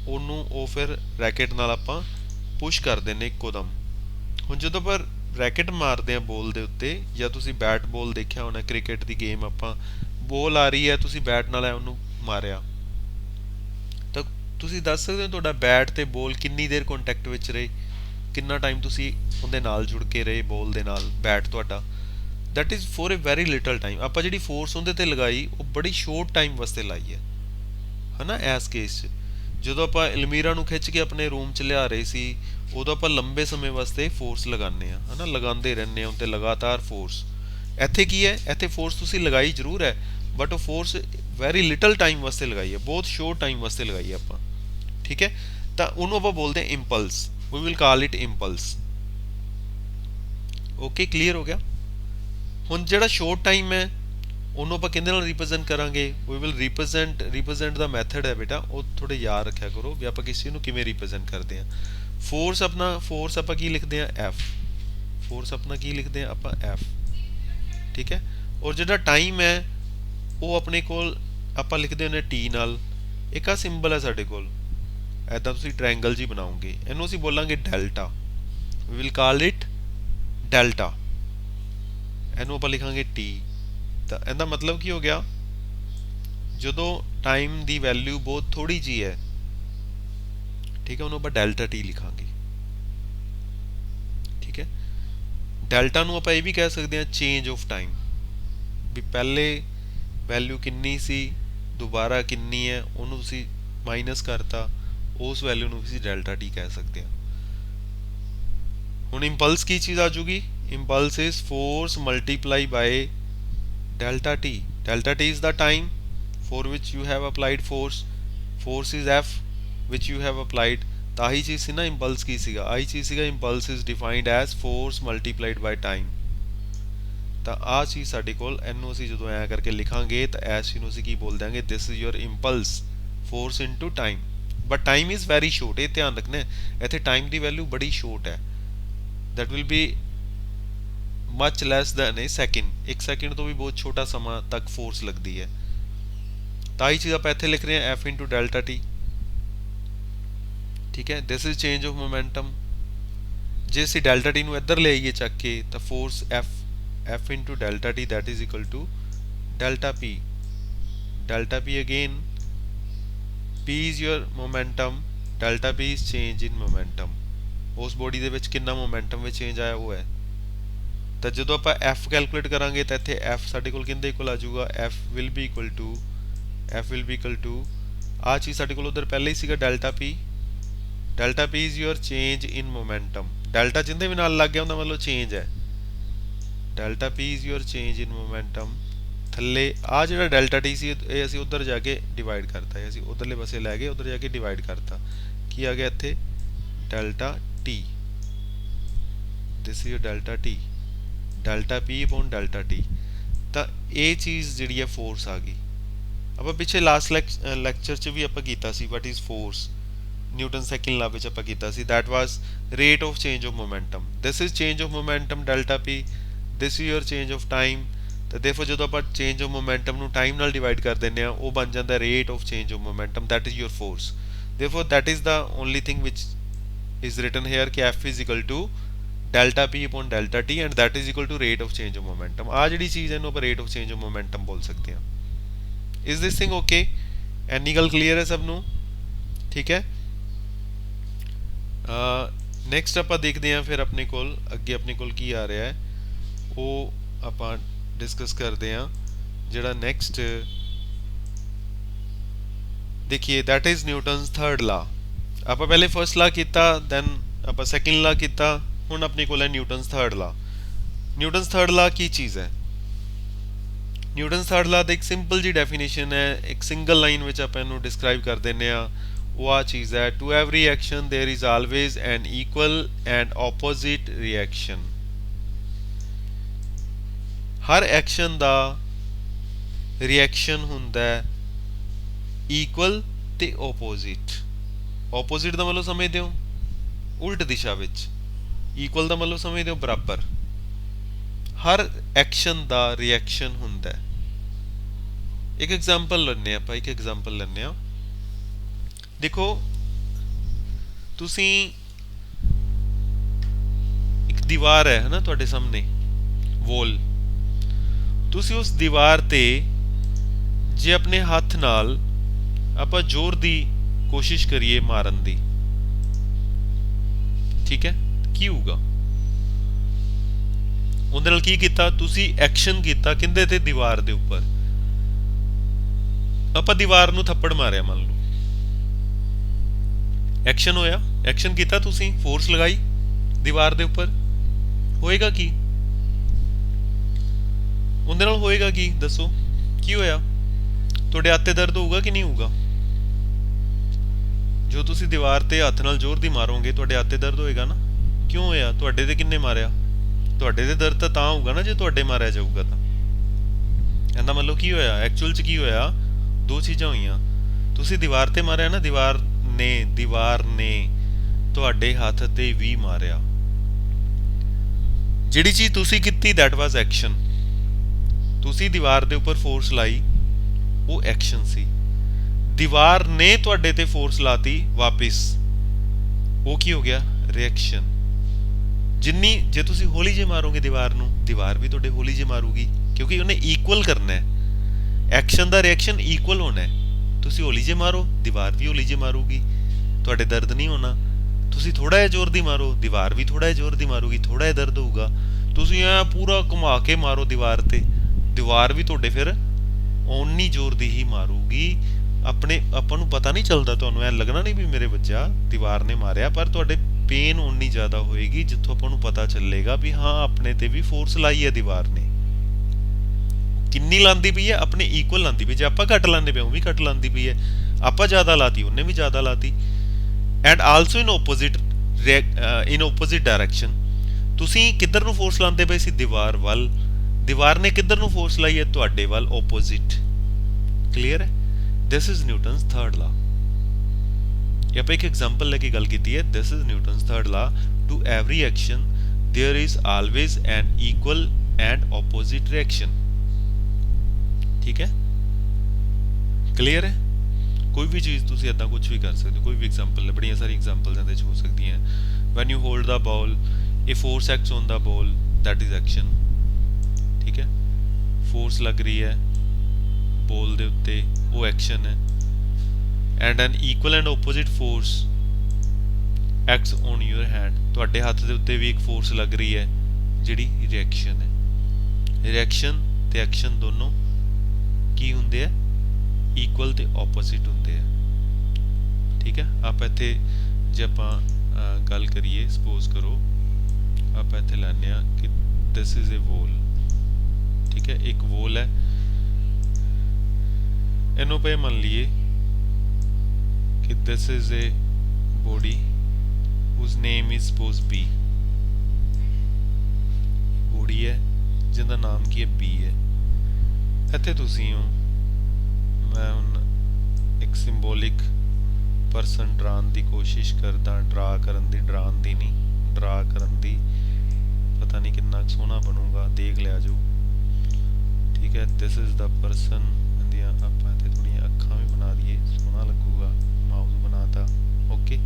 ਉਹਨੂੰ ਉਹ ਫਿਰ ਰੈਕਟ ਨਾਲ ਆਪਾਂ ਪੁਸ਼ ਕਰ ਦਿੰਦੇ ਇੱਕੋ ਦਮ। ਹੁਣ ਜਦੋਂ ਆਪਾਂ ਰੈਕਟ ਮਾਰਦੇ ਆ ਬੋਲ ਦੇ ਉੱਤੇ, ਜਾਂ ਤੁਸੀਂ ਬੈਟ ਬੋਲ ਦੇਖਿਆ ਹੋਣਾ ਕ੍ਰਿਕਟ ਦੀ ਗੇਮ, ਆਪਾਂ ਬੋਲ ਆ ਰਹੀ ਹੈ, ਤੁਸੀਂ ਬੈਟ ਨਾਲ ਉਹਨੂੰ ਮਾਰਿਆ, ਤਾਂ ਤੁਸੀਂ ਦੱਸ ਸਕਦੇ ਹੋ ਤੁਹਾਡਾ ਬੈਟ ਤੇ ਬੋਲ ਕਿੰਨੀ ਦੇਰ ਕੰਟੈਕਟ ਵਿੱਚ ਰਹੇ, ਕਿੰਨਾ ਟਾਈਮ ਤੁਸੀਂ ਉਹਦੇ ਨਾਲ ਜੁੜ ਕੇ ਰਹੇ ਬੋਲ ਦੇ ਨਾਲ, ਬੈਟ ਤੁਹਾਡਾ, that is for a very little time. ਆਪਾਂ ਜਿਹੜੀ ਫੋਰਸ ਉਹਦੇ ਤੇ ਲਗਾਈ ਉਹ ਬੜੀ ਸ਼ੋਰਟ ਟਾਈਮ ਵਾਸਤੇ ਲਾਈ ਹੈ ਨਾ। ਇਸ ਕੇਸ 'ਚ ਜਦੋਂ ਆਪਾਂ ਅਲਮੀਰਾ ਨੂੰ ਖਿੱਚ ਕੇ ਆਪਣੇ ਰੂਮ 'ਚ ਲਿਆ ਰਹੇ ਸੀ, ਉਦੋਂ ਆਪਾਂ ਲੰਬੇ ਸਮੇਂ ਵਾਸਤੇ ਫੋਰਸ ਲਗਾਉਂਦੇ ਹਾਂ, ਹੈ ਨਾ, ਲਗਾਉਂਦੇ ਰਹਿੰਦੇ ਹਾਂ ਉੱਤੇ ਲਗਾਤਾਰ ਫੋਰਸ। ਇੱਥੇ ਕੀ ਹੈ, ਇੱਥੇ ਫੋਰਸ ਤੁਸੀਂ ਲਗਾਈ ਜ਼ਰੂਰ ਹੈ, ਬਟ ਉਹ ਫੋਰਸ ਵੈਰੀ ਲਿਟਲ ਟਾਈਮ ਵਾਸਤੇ ਲਗਾਈ ਹੈ, ਬਹੁਤ ਸ਼ੋਰਟ ਟਾਈਮ ਵਾਸਤੇ ਲਗਾਈ ਹੈ ਆਪਾਂ। ਠੀਕ ਹੈ, ਤਾਂ ਉਹਨੂੰ ਆਪਾਂ ਬੋਲਦੇ ਹਾਂ impulse, we will call it impulse. Okay, clear ਹੋ ਗਿਆ। ਹੁਣ ਜਿਹੜਾ ਸ਼ੋਰਟ ਟਾਈਮ ਹੈ ਉਹਨੂੰ ਆਪਾਂ ਕਿਹਦੇ ਨਾਲ ਰਿਪਰੈਜ਼ੈਂਟ ਕਰਾਂਗੇ, ਵੀ ਵਿਲ ਰਿਪਰੈਜ਼ੈਂਟ ਦਾ ਮੈਥਡ ਹੈ ਬੇਟਾ, ਉਹ ਥੋੜੇ ਯਾਦ ਰੱਖਿਆ ਕਰੋ ਵੀ ਆਪਾਂ ਕਿਸੇ ਨੂੰ ਕਿਵੇਂ ਰਿਪਰੈਜ਼ੈਂਟ ਕਰਦੇ ਹਾਂ। ਫੋਰਸ ਆਪਾਂ ਕੀ ਲਿਖਦੇ ਹਾਂ, ਐਫ। ਫੋਰਸ ਆਪਣਾ ਕੀ ਲਿਖਦੇ ਹਾਂ ਆਪਾਂ, ਐਫ। ਠੀਕ ਹੈ, ਔਰ ਜਿਹੜਾ ਟਾਈਮ ਹੈ ਉਹ ਆਪਣੇ ਕੋਲ ਆਪਾਂ ਲਿਖਦੇ ਹੁੰਦੇ ਟੀ ਨਾਲ। ਇੱਕ ਆ ਸਿੰਬਲ ਹੈ ਸਾਡੇ ਕੋਲ, ਐਦਾਂ ਤੁਸੀਂ ਟ੍ਰਾਇੰਗਲ ਜੀ ਬਣਾਓਗੇ, ਇਹਨੂੰ ਅਸੀਂ ਬੋਲਾਂਗੇ delta. We will call it delta. ਇਹਨੂੰ ਆਪਾਂ ਲਿਖਾਂਗੇ ਟੀ। ਤਾਂ ਇਹਦਾ ਮਤਲਬ ਕੀ ਹੋ ਗਿਆ, ਜਦੋਂ ਟਾਈਮ ਦੀ ਵੈਲਿਊ ਬਹੁਤ ਥੋੜੀ ਜੀ ਹੈ, ਠੀਕ ਹੈ, ਉਹਨੂੰ ਆਪਾਂ ਡੈਲਟਾ ਟੀ ਲਿਖਾਂਗੇ। ਠੀਕ ਹੈ, ਡੈਲਟਾ ਨੂੰ ਆਪਾਂ ਇਹ ਵੀ ਕਹਿ ਸਕਦੇ ਹਾਂ ਚੇਂਜ ਆਫ ਟਾਈਮ, ਵੀ ਪਹਿਲੇ ਵੈਲਿਊ ਕਿੰਨੀ ਸੀ, ਦੁਬਾਰਾ ਕਿੰਨੀ ਹੈ, ਉਹਨੂੰ ਤੁਸੀਂ ਮਾਈਨਸ ਕਰਤਾ, ਉਸ ਵੈਲਿਊ ਨੂੰ ਤੁਸੀਂ ਡੈਲਟਾ ਟੀ ਕਹਿ ਸਕਦੇ ਹਾਂ। ਹੁਣ ਇੰਪਲਸ ਕੀ ਚੀਜ਼ ਆ ਜੂਗੀ, impulse is force multiply by delta t. Delta t is the time for which you have applied force. Force is f which you have applied. ਤਾਂ ਆਹੀ ਚੀਜ਼ ਸੀ ਨਾ ਇੰਪਲਸ ਕੀ ਸੀਗਾ, ਆਹੀ ਚੀਜ਼ ਸੀਗਾ impulse is defined as force multiplied by time. ਤਾਂ ਆਹ ਚੀਜ਼ ਸਾਡੇ ਕੋਲ, ਇਹਨੂੰ ਅਸੀਂ ਜਦੋਂ ਐਂ ਕਰਕੇ ਲਿਖਾਂਗੇ ਤਾਂ ਐਸ ਚੀਜ਼ ਨੂੰ ਅਸੀਂ ਕੀ ਬੋਲ ਦਿਆਂਗੇ, this is your impulse force into time. But time is very short, ਇਹ ਧਿਆਨ ਰੱਖਣਾ, ਇੱਥੇ ਟਾਈਮ ਦੀ ਵੈਲਿਊ ਬੜੀ ਸ਼ੋਰਟ ਹੈ, that will be much less than a second. ਇੱਕ ਸੈਕਿੰਡ ਤੋਂ ਵੀ ਬਹੁਤ ਛੋਟਾ ਸਮਾਂ ਤੱਕ ਫੋਰਸ ਲੱਗਦੀ ਹੈ। ਤਾਂ ਹੀ ਚੀਜ਼ ਆਪਾਂ ਇੱਥੇ ਲਿਖ ਰਹੇ ਹਾਂ ਐਫ ਇੰਟੂ ਡੈਲਟਾ ਟੀ। ਠੀਕ ਹੈ, this is change of momentum. ਜੇ ਅਸੀਂ ਡੈਲਟਾ ਟੀ ਨੂੰ ਇੱਧਰ ਲੈ ਆਈਏ ਚੱਕ ਕੇ, ਤਾਂ force F into delta T that is equal to delta P. Delta P again, P is your momentum, delta P is change in momentum. ਉਸ ਬੋਡੀ ਦੇ ਵਿੱਚ ਕਿੰਨਾ ਮੋਮੈਂਟਮ ਵਿੱਚ ਚੇਂਜ ਆਇਆ ਉਹ ਹੈ। ਤਾਂ ਜਦੋਂ ਆਪਾਂ f ਕੈਲਕੂਲੇਟ ਕਰਾਂਗੇ ਤਾਂ ਇੱਥੇ f ਸਾਡੇ ਕੋਲ ਕਿੰਦੇ ਇਕੁਅਲ ਆ ਜਾਊਗਾ, f will be equal to ਆਹ ਚੀਜ਼ ਸਾਡੇ ਕੋਲ ਉਧਰ ਪਹਿਲੇ ਹੀ ਸੀਗਾ delta p। Delta p is your change in momentum. Delta ਜਿੰਦੇ ਵੀ ਨਾਲ ਲੱਗ ਗਿਆ ਉਹਦਾ ਮਤਲਬ ਚੇਂਜ ਹੈ। Delta p is your change in momentum. ਥੱਲੇ ਆ ਜਿਹੜਾ ਡੈਲਟਾ t ਸੀ ਇਹ ਅਸੀਂ ਉਧਰ ਜਾ ਕੇ ਡਿਵਾਈਡ ਕਰਤਾ, ਇਹ ਅਸੀਂ ਉਧਰਲੇ ਪਾਸੇ ਲੈ ਗਏ, ਉਧਰ ਜਾ ਕੇ ਡਿਵਾਈਡ ਕਰਤਾ, ਕੀ ਆ ਗਿਆ ਇੱਥੇ, delta t। This is your delta t, delta P upon delta T. ਤਾਂ ਇਹ ਚੀਜ਼ ਜਿਹੜੀ ਹੈ ਫੋਰਸ ਆ ਗਈ। ਆਪਾਂ ਪਿੱਛੇ ਲਾਸਟ ਲੈਕਚਰ 'ਚ ਵੀ ਆਪਾਂ ਕੀਤਾ ਸੀ what is force, Newton second law ਵਿੱਚ ਆਪਾਂ ਕੀਤਾ ਸੀ, that was rate of change of momentum. This is change of momentum delta p, this is your change of time. ਤਾਂ ਦੇਰਫੋਰ ਜਦੋਂ ਆਪਾਂ ਚੇਂਜ ਆਫ ਮੋਮੈਂਟਮ ਨੂੰ ਟਾਈਮ ਨਾਲ divide ਕਰ ਦਿੰਦੇ ਆ, ਉਹ ਬਣ ਜਾਂਦਾ rate of change of momentum, that is your force. Therefore that is the only thing which is written hair ਕਿ F is equal to delta p upon delta t and that is equal to rate of change of momentum। ਆ ਜਿਹੜੀ ਚੀਜ਼ ਹੈ ਇਹਨੂੰ ਆਪਾਂ rate of change of momentum ਬੋਲ ਸਕਦੇ ਹਾਂ। is this thing okay? ਐਨੀ ਗੱਲ ਕਲੀਅਰ ਹੈ ਸਭ ਨੂੰ? ਠੀਕ ਹੈ, ਨੈਕਸਟ ਆਪਾਂ ਦੇਖਦੇ ਹਾਂ ਫਿਰ ਆਪਣੇ ਕੋਲ ਅੱਗੇ ਆਪਣੇ ਕੋਲ ਕੀ ਆ ਰਿਹਾ ਹੈ ਉਹ ਆਪਾਂ ਡਿਸਕਸ ਕਰਦੇ ਹਾਂ। ਜਿਹੜਾ ਨੈਕਸਟ ਦੇਖੀਏ ਦੈਟ ਇਜ਼ ਨਿਊਟਨਸ ਥਰਡ ਲਾ। ਆਪਾਂ ਪਹਿਲੇ ਫਰਸਟ ਲਾ ਕੀਤਾ, ਦੈਨ ਆਪਾਂ ਸੈਕਿੰਡ ਲਾ ਕੀਤਾ, ਹੁਣ ਆਪਣੇ ਕੋਲ ਹੈ ਨਿਊਟਨਸ ਥਰਡ ਲਾ। ਨਿਊਟਨਸ ਥਰਡ ਲਾ ਕੀ ਚੀਜ਼ ਹੈ? ਨਿਊਟਨਸ ਥਰਡ ਲਾ ਦੀ ਇੱਕ ਸਿੰਪਲ ਜੀ ਡੈਫੀਨੇਸ਼ਨ ਹੈ, ਇੱਕ ਸਿੰਗਲ ਲਾਈਨ ਵਿੱਚ ਆਪਾਂ ਇਹਨੂੰ ਡਿਸਕ੍ਰਾਈਬ ਕਰ ਦਿੰਦੇ ਆ। ਉਹ ਆ ਚੀਜ਼ ਹੈ, to every action there is always an equal and opposite reaction. ਹਰ ਐਕਸ਼ਨ ਦਾ ਰਿਐਕਸ਼ਨ ਹੁੰਦਾ ਇਕੁਅਲ ਤੇ ਆਪੋਜ਼ਿਟ। ਆਪੋਜ਼ਿਟ ਦਾ ਮਤਲਬ ਸਮਝਦੇ ਹੋ ਉਲਟ ਦਿਸ਼ਾ ਵਿੱਚ, ਇਕੁਅਲ ਦਾ ਮਤਲਬ ਸਮਝਦੇ ਹੋ ਬਰਾਬਰ। ਹਰ ਐਕਸ਼ਨ ਦਾ ਰਿਐਕਸ਼ਨ ਹੁੰਦਾ। ਇੱਕ ਐਗਜ਼ਾਮਪਲ ਲੈਂਦੇ ਆਪਾਂ, ਇੱਕ ਐਗਜ਼ਾਮਪਲ ਲੈਂਦੇ ਆ। ਦੇਖੋ ਤੁਸੀਂ ਇੱਕ ਦੀਵਾਰ ਹੈ ਨਾ ਤੁਹਾਡੇ ਸਾਹਮਣੇ, ਵੋਲ। ਤੁਸੀਂ ਉਸ ਦੀਵਾਰ ਤੇ ਜੇ ਆਪਣੇ ਹੱਥ ਨਾਲ ਆਪਾਂ ਜ਼ੋਰ ਦੀ ਕੋਸ਼ਿਸ਼ ਕਰੀਏ ਮਾਰਨ ਦੀ, ਠੀਕ ਹੈ, ਕੀ ਹੋਊਗਾ? ਉਹਦੇ ਨਾਲ ਕੀ ਕੀਤਾ ਤੁਸੀਂ? ਐਕਸ਼ਨ ਕੀਤਾ ਕਿੰਦੇ ਤੇ? ਦੀਵਾਰ ਦੇ ਉੱਪਰ। ਆਪਾਂ ਦੀਵਾਰ ਨੂੰ ਥੱਪੜ ਮਾਰਿਆ ਮੰਨ ਲਓ, ਐਕਸ਼ਨ ਹੋਇਆ, ਐਕਸ਼ਨ ਕੀਤਾ ਤੁਸੀਂ, ਫੋਰਸ ਲਗਾਈ ਦੀਵਾਰ ਦੇ ਉੱਪਰ, ਹੋਏਗਾ ਕੀ? ਉਹਦੇ ਨਾਲ ਹੋਏਗਾ ਕੀ ਦੱਸੋ, ਕੀ ਹੋਇਆ? ਤੁਹਾਡੇ ਹੱਥ ਤੇ ਦਰਦ ਹੋਊਗਾ ਕਿ ਨਹੀਂ ਹੋਊਗਾ? ਜੋ ਤੁਸੀਂ ਦੀਵਾਰ ਤੇ ਹੱਥ ਨਾਲ ਜ਼ੋਰ ਦੀ ਮਾਰੋਗੇ ਤੁਹਾਡੇ ਹੱਥ ਤੇ ਦਰਦ ਹੋਏਗਾ ਨਾ। ਕਿਉਂ ਹੋਇਆ? ਤੁਹਾਡੇ ਤੇ ਕਿੰਨੇ ਮਾਰਿਆ? ਤੁਹਾਡੇ ਤੇ ਦਰਦ ਤਾਂ ਹੋਊਗਾ ਨਾ ਜੇ ਤੁਹਾਡੇ ਮਾਰਿਆ ਜਾਊਗਾ ਤਾਂ। ਇਹਦਾ ਮਤਲਬ ਕੀ ਹੋਇਆ? ਐਕਚੁਅਲ 'ਚ ਕੀ ਹੋਇਆ? ਦੋ ਚੀਜ਼ਾਂ ਹੋਈਆਂ। ਤੁਸੀਂ ਦੀਵਾਰ ਤੇ ਮਾਰਿਆ ਨਾ, ਦੀਵਾਰ ਨੇ ਤੁਹਾਡੇ ਹੱਥ ਤੇ ਵੀ ਮਾਰਿਆ। ਜਿਹੜੀ ਚੀਜ਼ ਤੁਸੀਂ ਕੀਤੀ ਦੈਟ ਵਾਜ਼ ਐਕਸ਼ਨ। ਤੁਸੀਂ ਦੀਵਾਰ ਦੇ ਉੱਪਰ ਫੋਰਸ ਲਾਈ, ਉਹ ਐਕਸ਼ਨ ਸੀ। ਦੀਵਾਰ ਨੇ ਤੁਹਾਡੇ ਤੇ ਫੋਰਸ ਲਾਤੀ ਵਾਪਿਸ, ਉਹ ਕੀ ਹੋ ਗਿਆ? ਰਿਐਕਸ਼ਨ। ਜੇ ਤੁਸੀਂ ਹੌਲੀ ਜੇ ਮਾਰੋਗੇ ਦੀਵਾਰ ਨੂੰ, ਦੀਵਾਰ ਵੀ ਤੁਹਾਡੇ ਹੌਲੀ ਜੇ ਮਾਰੂਗੀ, ਕਿਉਂਕਿ ਉਹਨੇ ਇਕੁਅਲ ਕਰਨਾ ਹੈ। ਐਕਸ਼ਨ ਦਾ ਰਿਐਕਸ਼ਨ ਇਕੁਅਲ ਹੋਣਾ ਹੈ। ਤੁਸੀਂ ਹੌਲੀ ਜੇ ਮਾਰੋ, ਦੀਵਾਰ ਵੀ ਹੌਲੀ ਜੇ ਮਾਰੂਗੀ, ਤੁਹਾਡੇ ਦਰਦ ਨਹੀਂ ਹੋਣਾ। ਤੁਸੀਂ ਥੋੜਾ ਜਿਹਾ ਜ਼ੋਰ ਦੀ ਮਾਰੋ, ਦੀਵਾਰ ਵੀ ਥੋੜਾ ਜਿਹਾ ਜ਼ੋਰ ਦੀ ਮਾਰੂਗੀ, ਥੋੜਾ ਜਿਹਾ ਦਰਦ ਹੋਊਗਾ। ਤੁਸੀਂ ਐ ਪੂਰਾ ਘੁਮਾ ਕੇ ਮਾਰੋ ਦੀਵਾਰ ਤੇ, ਦੀਵਾਰ ਵੀ ਤੁਹਾਡੇ ਫਿਰ ਓਨੀ ਜ਼ੋਰ ਦੀ ਹੀ ਮਾਰੂਗੀ। ਆਪਾਂ ਨੂੰ ਪਤਾ ਨਹੀਂ ਚੱਲਦਾ, ਤੁਹਾਨੂੰ ਐ ਲੱਗਣਾ ਨਹੀਂ ਵੀ ਮੇਰੇ ਵੱਜਾ, ਦੀਵਾਰ ਨੇ ਮਾਰਿਆ, ਪਰ ਤੁਹਾਡੇ ਪੇਨ ਓਨੀ ਜ਼ਿਆਦਾ ਹੋਏਗੀ ਜਿੱਥੋਂ ਆਪਾਂ ਨੂੰ ਪਤਾ ਚੱਲੇਗਾ ਵੀ ਹਾਂ ਆਪਣੇ ਤੇ ਵੀ ਫੋਰਸ ਲਾਈ ਹੈ ਦੀਵਾਰ ਨੇ। ਕਿੰਨੀ ਲਾਂਦੀ ਪਈ ਹੈ? ਆਪਣੇ ਇਕੁਅਲ ਲਾਂਦੀ ਪਈ। ਜੇ ਆਪਾਂ ਘੱਟ ਲਾਂਦੇ ਪਏ ਉਹ ਵੀ ਘੱਟ ਲਾਂਦੀ ਪਈ ਹੈ, ਆਪਾਂ ਜ਼ਿਆਦਾ ਲਾਤੀ ਉਹਨੇ ਵੀ ਜ਼ਿਆਦਾ ਲਾਤੀ। And also in opposite direction. ਤੁਸੀਂ ਕਿੱਧਰ ਨੂੰ ਫੋਰਸ ਲਾਉਂਦੇ ਪਏ ਸੀ? ਦੀਵਾਰ ਵੱਲ। ਦੀਵਾਰ ਨੇ ਕਿੱਧਰ ਨੂੰ ਫੋਰਸ ਲਾਈ ਹੈ? ਤੁਹਾਡੇ ਵੱਲ, ਆਪੋਜ਼ਿਟ। ਕਲੀਅਰ ਹੈ? ਦਿਸ ਇਜ਼ ਨਿਊਟਨਸ ਥਰਡ ਲਾ। ਇਹ ਆਪਾਂ ਇੱਕ ਐਗਜ਼ਾਮਪਲ ਲੈ ਕੇ ਗੱਲ ਕੀਤੀ ਹੈ। This is Newton's third law. To every action there is always an equal and opposite reaction. ठीक है, क्लियर है? कोई भी चीज़ तुसी इदा कुछ भी कर सकते हो। कोई भी एग्जाम्पल है, बड़िया सारी एग्जाम्पल्स इहदे च हो सकती हैं। When you hold the ball, a force acts on the ball, that is action. ठीक है, फोर्स लग रही है बॉल दे उत्ते, वो एक्शन है। And an equal and opposite force acts on your hand, तुहाडे हत्थ दे उत्ते भी एक फोर्स लग रही है जिहड़ी रिएक्शन है। रिएक्शन ते एक्शन दोनों की हुंदे आ? इक्वल ते ओपोजिट हुंदे आ। ठीक है, आप इत्थे जे आपां गल करिए, सपोज करो आप इत्थे लैने आ कि दिस इज ए वॉल। ठीक है, एक वॉल है, इन्हों पे मान लीए कि this is a body whose name is suppose B। Body है जिंदा नाम की है B है। इत्थे तुसी हो, मैं हुण एक सिंबोलिक परसन डराउण दी कोशिश करदा, डराउण दी नहीं, डरा करन दी। पता नहीं कितना सोहना बनूगा, देख लिया जो। ठीक है, दिस इज द परसन। आपां इत्थे थोड़ी अखां भी बना दिए, सोहना लगूगा। माउस बनाता, ओके।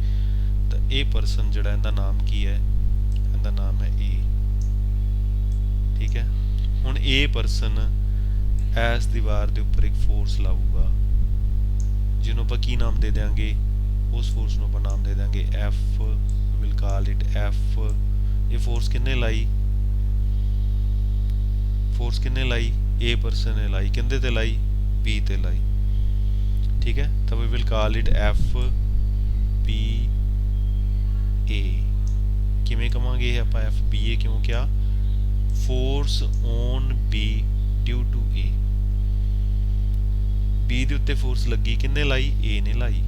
तो ए परसन जिहड़ा इहदा नाम की है? इहदा नाम है ए। ठीक है, हुण ए परसन इस दीवार के उपर एक फोर्स लाऊगा जिन्हों आपां की नाम दे देंगे? उस फोर्स नूं आपां नाम दे देंगे F. Will call it F. ये फोर्स किन्ने लाई? फोर्स किन्ने लाई? ए परसन ने लाई। किंदे ते लाई? बी ते लाई। ठीक है, तो we will call it F B A. किवें कहांगे आपां एफ बी ए? क्यों क्या? Force on B due to A. B दे उत्ते फोर्स लगी, किन्ने लाई? ए ने लाई।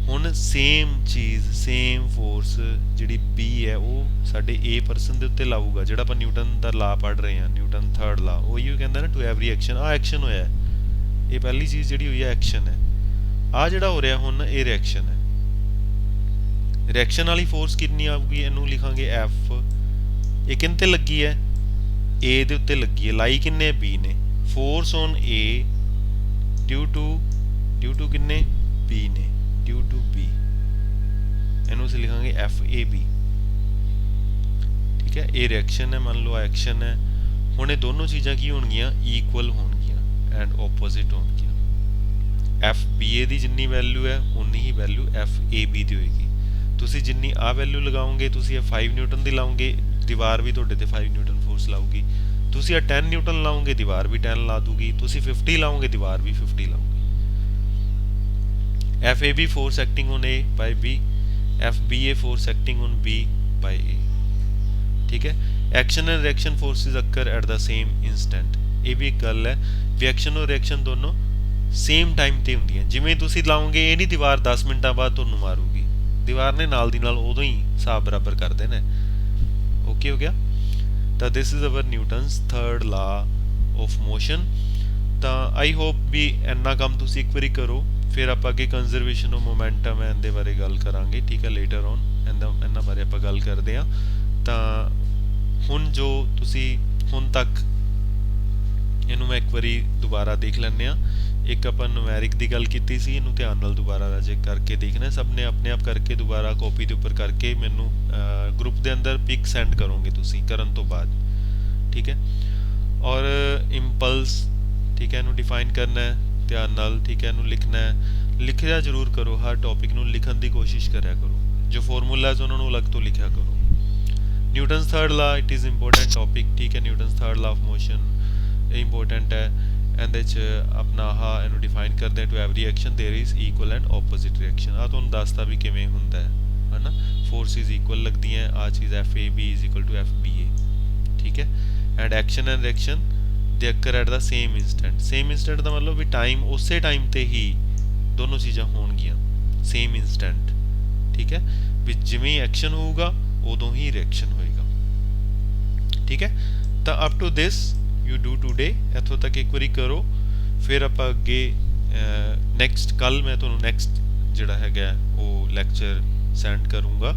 हुण सेम चीज़, सेम फोर्स जिहड़ी बी है वो साडे ए परसन दे उत्ते लाऊगा, जिहड़ा आपां न्यूटन दा ला पढ़ रहे हैं, न्यूटन थर्ड ला। उही कहंदा ना टू एवरी एक्शन। आ एक्शन होया है, ये पहली चीज़ जिहड़ी हुई है एक्शन है। आ जिहड़ा हो रहा हुण ये रिएक्शन है। रिएक्शन वाली फोर्स कितनी आऊगी? इनू लिखांगे एफ। ये किन्ते लगी है? ए दे उत्ते लगी है। लाई किन्ने? बी ने। Force on A due to किन्ने? बी ने, ड्यू टू बी। इनू से लिखांगे एफ ए बी। ठीक है, ये रिएक्शन है, मान लो एक्शन है। हुण ये दोनों चीज़ां की होणगियां? इक्वल होणगियां एंड ओपोजिट होणगियां। एफ बी ए की जिन्नी वैल्यू है उन्नी ही वैल्यू एफ ए बी की होएगी। तुसी जिन्नी आ वैल्यू लगाओगे, तुसी 5 न्यूटन की लाओगे, दीवार भी तुहाडे ते 5 न्यूटन फोर्स लाऊगी। तुसी 10 न्यूटन लाओगे, दीवार भी 10 ला दूगी। तुसी 50 लाओगे, दीवार भी 50 लाऊगी। F A B force acting on A by B, F B A force acting on B by A. ठीक है, action and reaction forces occur at the same instant. ਇਹ ਵੀ ਇੱਕ ਗੱਲ ਹੈ ਵੀ ਐਕਸ਼ਨ ਔਰ ਰਿਐਕਸ਼ਨ ਦੋਨੋਂ ਸੇਮ ਟਾਈਮ ਤੇ ਹੁੰਦੀਆਂ। ਜਿਵੇਂ ਤੁਸੀਂ ਲਾਓਗੇ ਇਹ ਨਹੀਂ ਦੀਵਾਰ 10 ਮਿੰਟਾਂ ਬਾਅਦ ਤੁਹਾਨੂੰ ਮਾਰੂਗੀ, ਦੀਵਾਰ ਨੇ ਨਾਲ ਦੀ ਨਾਲ ਉਦੋਂ ਹੀ ਹਿਸਾਬ ਬਰਾਬਰ ਕਰ ਦੇਣਾ। ਓਕੇ ਹੋ ਗਿਆ। ਤਾਂ this is our Newton's third law of motion. ਤਾਂ ਆਈ ਹੋਪ ਵੀ ਇੰਨਾ ਕੰਮ ਤੁਸੀਂ ਇੱਕ ਵਾਰੀ ਕਰੋ, ਫਿਰ ਆਪਾਂ ਅੱਗੇ ਕੰਜ਼ਰਵੇਸ਼ਨ ਆਫ ਮੋਮੈਂਟਮ ਹੈ ਇਹਦੇ ਬਾਰੇ ਗੱਲ ਕਰਾਂਗੇ, ਠੀਕ ਹੈ, ਲੇਟਰ ਔਨ ਇਹਨਾਂ ਬਾਰੇ ਆਪਾਂ ਗੱਲ ਕਰਦੇ ਹਾਂ। ਤਾਂ ਹੁਣ ਜੋ ਤੁਸੀਂ ਹੁਣ ਤੱਕ ਇਹਨੂੰ ਮੈਂ ਇੱਕ ਵਾਰੀ ਦੁਬਾਰਾ ਦੇਖ ਲੈਂਦੇ ਹਾਂ। ਇੱਕ ਆਪਾਂ ਨੂਮੈਰਿਕ ਦੀ ਗੱਲ ਕੀਤੀ ਸੀ, ਇਹਨੂੰ ਧਿਆਨ ਨਾਲ ਦੁਬਾਰਾ ਰਾਜੇ ਕਰਕੇ ਦੇਖਣਾ। ਸਭ ਨੇ ਆਪਣੇ ਆਪ ਕਰਕੇ ਦੁਬਾਰਾ ਕਾਪੀ ਦੇ ਉੱਪਰ ਕਰਕੇ ਮੈਨੂੰ ਗਰੁੱਪ ਦੇ ਅੰਦਰ ਪਿਕ ਸੈਂਡ ਕਰੋਗੇ ਤੁਸੀਂ ਕਰਨ ਤੋਂ ਬਾਅਦ, ਠੀਕ ਹੈ। ਔਰ ਇੰਪਲਸ, ਠੀਕ ਹੈ, ਇਹਨੂੰ ਡਿਫਾਈਨ ਕਰਨਾ ਹੈ ਧਿਆਨ ਨਾਲ, ਠੀਕ ਹੈ, ਇਹਨੂੰ ਲਿਖਣਾ ਹੈ। ਲਿਖਿਆ ਜ਼ਰੂਰ ਕਰੋ, ਹਰ ਟੌਪਿਕ ਨੂੰ ਲਿਖਣ ਦੀ ਕੋਸ਼ਿਸ਼ ਕਰਿਆ ਕਰੋ। ਜੋ ਫਾਰਮੂਲਾਜ਼ ਉਹਨਾਂ ਨੂੰ ਅਲੱਗ ਤੋਂ ਲਿਖਿਆ ਕਰੋ। Newton's third law, it is important topic, ਠੀਕ ਹੈ। Newton's third law of motion important ਹੈ। ਇਹਦੇ 'ਚ ਆਪਣਾ ਆਹ ਇਹਨੂੰ ਡਿਫਾਈਨ ਕਰਦੇ ਹਾਂ, to every action there is equal and opposite reaction. ਆਹ ਤੁਹਾਨੂੰ ਦੱਸਦਾ ਵੀ ਕਿਵੇਂ ਹੁੰਦਾ ਹੈ ਨਾ। ਫੋਰਸਿਸ ਇਕੁਅਲ ਲੱਗਦੀਆਂ, ਆਹ ਚੀਜ਼ FAB is equal to FBA, ਠੀਕ ਹੈ। ਐਂਡ ਐਕਸ਼ਨ ਐਂਡ ਰਿਐਕਸ਼ਨ ਦੇ occur at the same instant. Same instant ਦਾ ਮਤਲਬ ਵੀ ਟਾਈਮ ਉਸੇ ਟਾਈਮ ਤੇ ਹੀ ਦੋਨੋਂ ਚੀਜ਼ਾਂ ਹੋਣਗੀਆਂ, ਸੇਮ ਇਨਸਟੈਂਟ, ਠੀਕ ਹੈ। ਵੀ ਜਿਵੇਂ ਐਕਸ਼ਨ ਹੋਊਗਾ ਉਦੋਂ ਹੀ ਰਿਐਕਸ਼ਨ ਹੋਏਗਾ, ਠੀਕ ਹੈ। ਤਾਂ up to this you do today, ਇੱਥੋਂ ਤੱਕ ਇੱਕ ਵਾਰੀ ਕਰੋ, ਫਿਰ ਆਪਾਂ ਅੱਗੇ ਨੈਕਸਟ ਕੱਲ ਮੈਂ ਤੁਹਾਨੂੰ ਨੈਕਸਟ ਜਿਹੜਾ ਹੈਗਾ ਉਹ ਲੈਕਚਰ ਸੈਂਡ ਕਰੂੰਗਾ।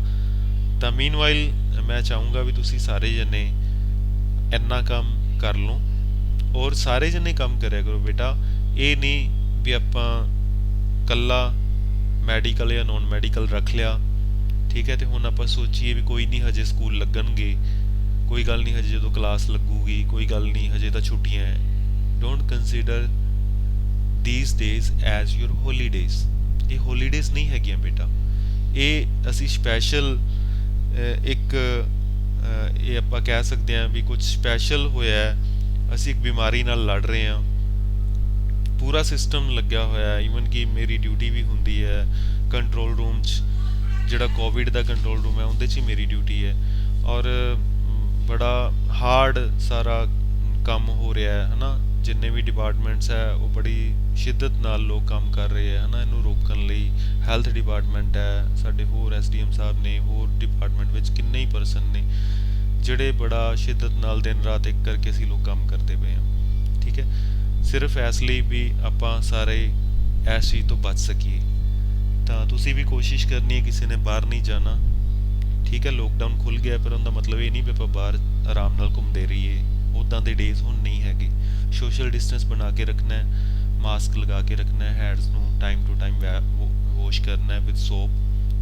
ਤਾਂ ਮੀਨਵਾਈਲ ਮੈਂ ਚਾਹੂੰਗਾ ਵੀ ਤੁਸੀਂ ਸਾਰੇ ਜਣੇ ਇੰਨਾ ਕੰਮ ਕਰ ਲਓ, ਔਰ ਸਾਰੇ ਜਣੇ ਕੰਮ ਕਰਿਆ ਕਰੋ ਬੇਟਾ। ਇਹ ਨਹੀਂ ਵੀ ਆਪਾਂ ਕੱਲਾ ਮੈਡੀਕਲ ਜਾਂ ਨੋਨ ਮੈਡੀਕਲ ਰੱਖ ਲਿਆ, ਠੀਕ ਹੈ, ਤੇ ਹੁਣ ਆਪਾਂ ਸੋਚੀਏ ਵੀ ਕੋਈ ਨਹੀਂ ਹਜੇ ਸਕੂਲ ਲੱਗਣਗੇ, ਕੋਈ ਗੱਲ ਨਹੀਂ ਹਜੇ ਜਦੋਂ ਕਲਾਸ ਲੱਗੂਗੀ, ਕੋਈ ਗੱਲ ਨਹੀਂ ਹਜੇ ਤਾਂ ਛੁੱਟੀਆਂ ਹੈ। Don't consider these days as your holidays। ਇਹ holidays ਨਹੀਂ ਹੈਗੀਆਂ ਬੇਟਾ, ਇਹ ਅਸੀਂ ਸਪੈਸ਼ਲ ਇੱਕ ਇਹ ਆਪਾਂ ਕਹਿ ਸਕਦੇ ਹਾਂ ਵੀ ਕੁਝ ਸਪੈਸ਼ਲ ਹੋਇਆ, ਅਸੀਂ ਇੱਕ ਬਿਮਾਰੀ ਨਾਲ ਲੜ ਰਹੇ ਹਾਂ, ਪੂਰਾ ਸਿਸਟਮ ਲੱਗਿਆ ਹੋਇਆ। ਈਵਨ ਕਿ ਮੇਰੀ ਡਿਊਟੀ ਵੀ ਹੁੰਦੀ ਹੈ ਕੰਟਰੋਲ ਰੂਮ 'ਚ, ਜਿਹੜਾ ਕੋਵਿਡ ਦਾ ਕੰਟਰੋਲ ਰੂਮ ਹੈ ਉਹਦੇ 'ਚ ਹੀ ਮੇਰੀ ਡਿਊਟੀ ਹੈ। ਔਰ ਬੜਾ ਹਾਰਡ ਸਾਰਾ ਕੰਮ ਹੋ ਰਿਹਾ ਹੈ ਨਾ। ਜਿੰਨੇ ਵੀ ਡਿਪਾਰਟਮੈਂਟਸ ਹੈ ਉਹ ਬੜੀ ਸ਼ਿੱਦਤ ਨਾਲ ਲੋਕ ਕੰਮ ਕਰ ਰਹੇ ਹੈ ਨਾ ਇਹਨੂੰ ਰੋਕਣ ਲਈ। ਹੈਲਥ ਡਿਪਾਰਟਮੈਂਟ ਹੈ, ਸਾਡੇ ਹੋਰ SDM ਸਾਹਿਬ ਨੇ, ਹੋਰ ਡਿਪਾਰਟਮੈਂਟ ਵਿੱਚ ਕਿੰਨੇ ਹੀ ਪਰਸਨ ਨੇ ਜਿਹੜੇ ਬੜਾ ਸ਼ਿੱਦਤ ਨਾਲ ਦਿਨ ਰਾਤ ਇੱਕ ਕਰਕੇ ਅਸੀਂ ਲੋਕ ਕੰਮ ਕਰਦੇ ਪਏ ਹਾਂ, ਠੀਕ ਹੈ। ਸਿਰਫ ਇਸ ਲਈ ਵੀ ਆਪਾਂ ਸਾਰੇ ਇਸ ਚੀਜ਼ ਤੋਂ ਬਚ ਸਕੀਏ। ਤਾਂ ਤੁਸੀਂ ਵੀ ਕੋਸ਼ਿਸ਼ ਕਰਨੀ ਹੈ, ਕਿਸੇ ਨੇ ਬਾਹਰ ਨਹੀਂ ਜਾਣਾ, ਠੀਕ ਹੈ। ਲੋਕਡਾਊਨ ਖੁੱਲ੍ਹ ਗਿਆ, ਪਰ ਉਹਦਾ ਮਤਲਬ ਇਹ ਨਹੀਂ ਵੀ ਆਪਾਂ ਬਾਹਰ ਆਰਾਮ ਨਾਲ ਘੁੰਮਦੇ ਰਹੀਏ। ਉੱਦਾਂ ਦੇ ਡੇਜ਼ ਹੁਣ ਨਹੀਂ ਹੈਗੇ। ਸੋਸ਼ਲ ਡਿਸਟੈਂਸ ਬਣਾ ਕੇ ਰੱਖਣਾ ਹੈ, ਮਾਸਕ ਲਗਾ ਕੇ ਰੱਖਣਾ ਹੈ, ਹੈਂਡਸ ਨੂੰ ਟਾਈਮ ਟੂ ਟਾਈਮ ਵਾਸ਼ ਕਰਨਾ ਹੈ ਵਿਦ ਸੋਪ,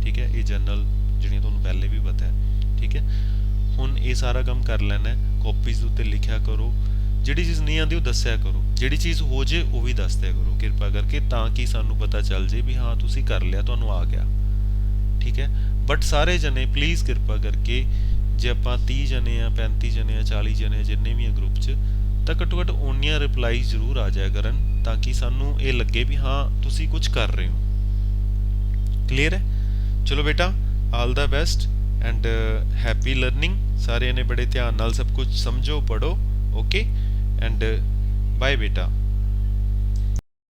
ਠੀਕ ਹੈ। ਇਹ ਜਨਰਲ ਜਿਹੜੀਆਂ ਤੁਹਾਨੂੰ ਪਹਿਲੇ ਵੀ ਪਤਾ ਹੈ, ਠੀਕ ਹੈ। ਹੁਣ ਇਹ ਸਾਰਾ ਕੰਮ ਕਰ ਲੈਣਾ ਹੈ, ਕਾਪੀਜ਼ ਦੇ ਉੱਤੇ ਲਿਖਿਆ ਕਰੋ। ਜਿਹੜੀ ਚੀਜ਼ ਨਹੀਂ ਆਉਂਦੀ ਉਹ ਦੱਸਿਆ ਕਰੋ, ਜਿਹੜੀ ਚੀਜ਼ ਹੋ ਜੇ ਉਹ ਵੀ ਦੱਸ ਦਿਆ ਕਰੋ ਕਿਰਪਾ ਕਰਕੇ, ਤਾਂ ਕਿ ਸਾਨੂੰ ਪਤਾ ਚੱਲ ਜੇ ਵੀ ਹਾਂ ਤੁਸੀਂ ਕਰ ਲਿਆ, ਤੁਹਾਨੂੰ ਆ ਗਿਆ, ਠੀਕ ਹੈ। ਬਟ ਸਾਰੇ ਜਣੇ ਪਲੀਜ਼ ਕਿਰਪਾ ਕਰਕੇ, ਜੇ ਆਪਾਂ 30 ਜਣੇ ਆ, 35 ਜਣੇ ਆ, 40 ਜਣੇ ਜਿੰਨੇ ਵੀ ਆ ਗਰੁੱਪ 'ਚ, ਤਾਂ ਘੱਟੋ ਘੱਟ ਓਨੀਆਂ ਰਿਪਲਾਈਜ਼ ਜ਼ਰੂਰ ਆ ਜਾਇਆ ਕਰਨ, ਤਾਂ ਕਿ ਸਾਨੂੰ ਇਹ ਲੱਗੇ ਵੀ ਹਾਂ ਤੁਸੀਂ ਕੁਝ ਕਰ ਰਹੇ ਹੋ। ਕਲੀਅਰ ਹੈ? ਚਲੋ ਬੇਟਾ, ਆਲ ਦਾ ਬੈਸਟ ਐਂਡ ਹੈਪੀ ਲਰਨਿੰਗ। ਸਾਰਿਆਂ ਨੇ ਬੜੇ ਧਿਆਨ ਨਾਲ ਸਭ ਕੁਝ ਸਮਝੋ, ਪੜ੍ਹੋ, ਓਕੇ, ਐਂਡ ਬਾਏ ਬੇਟਾ।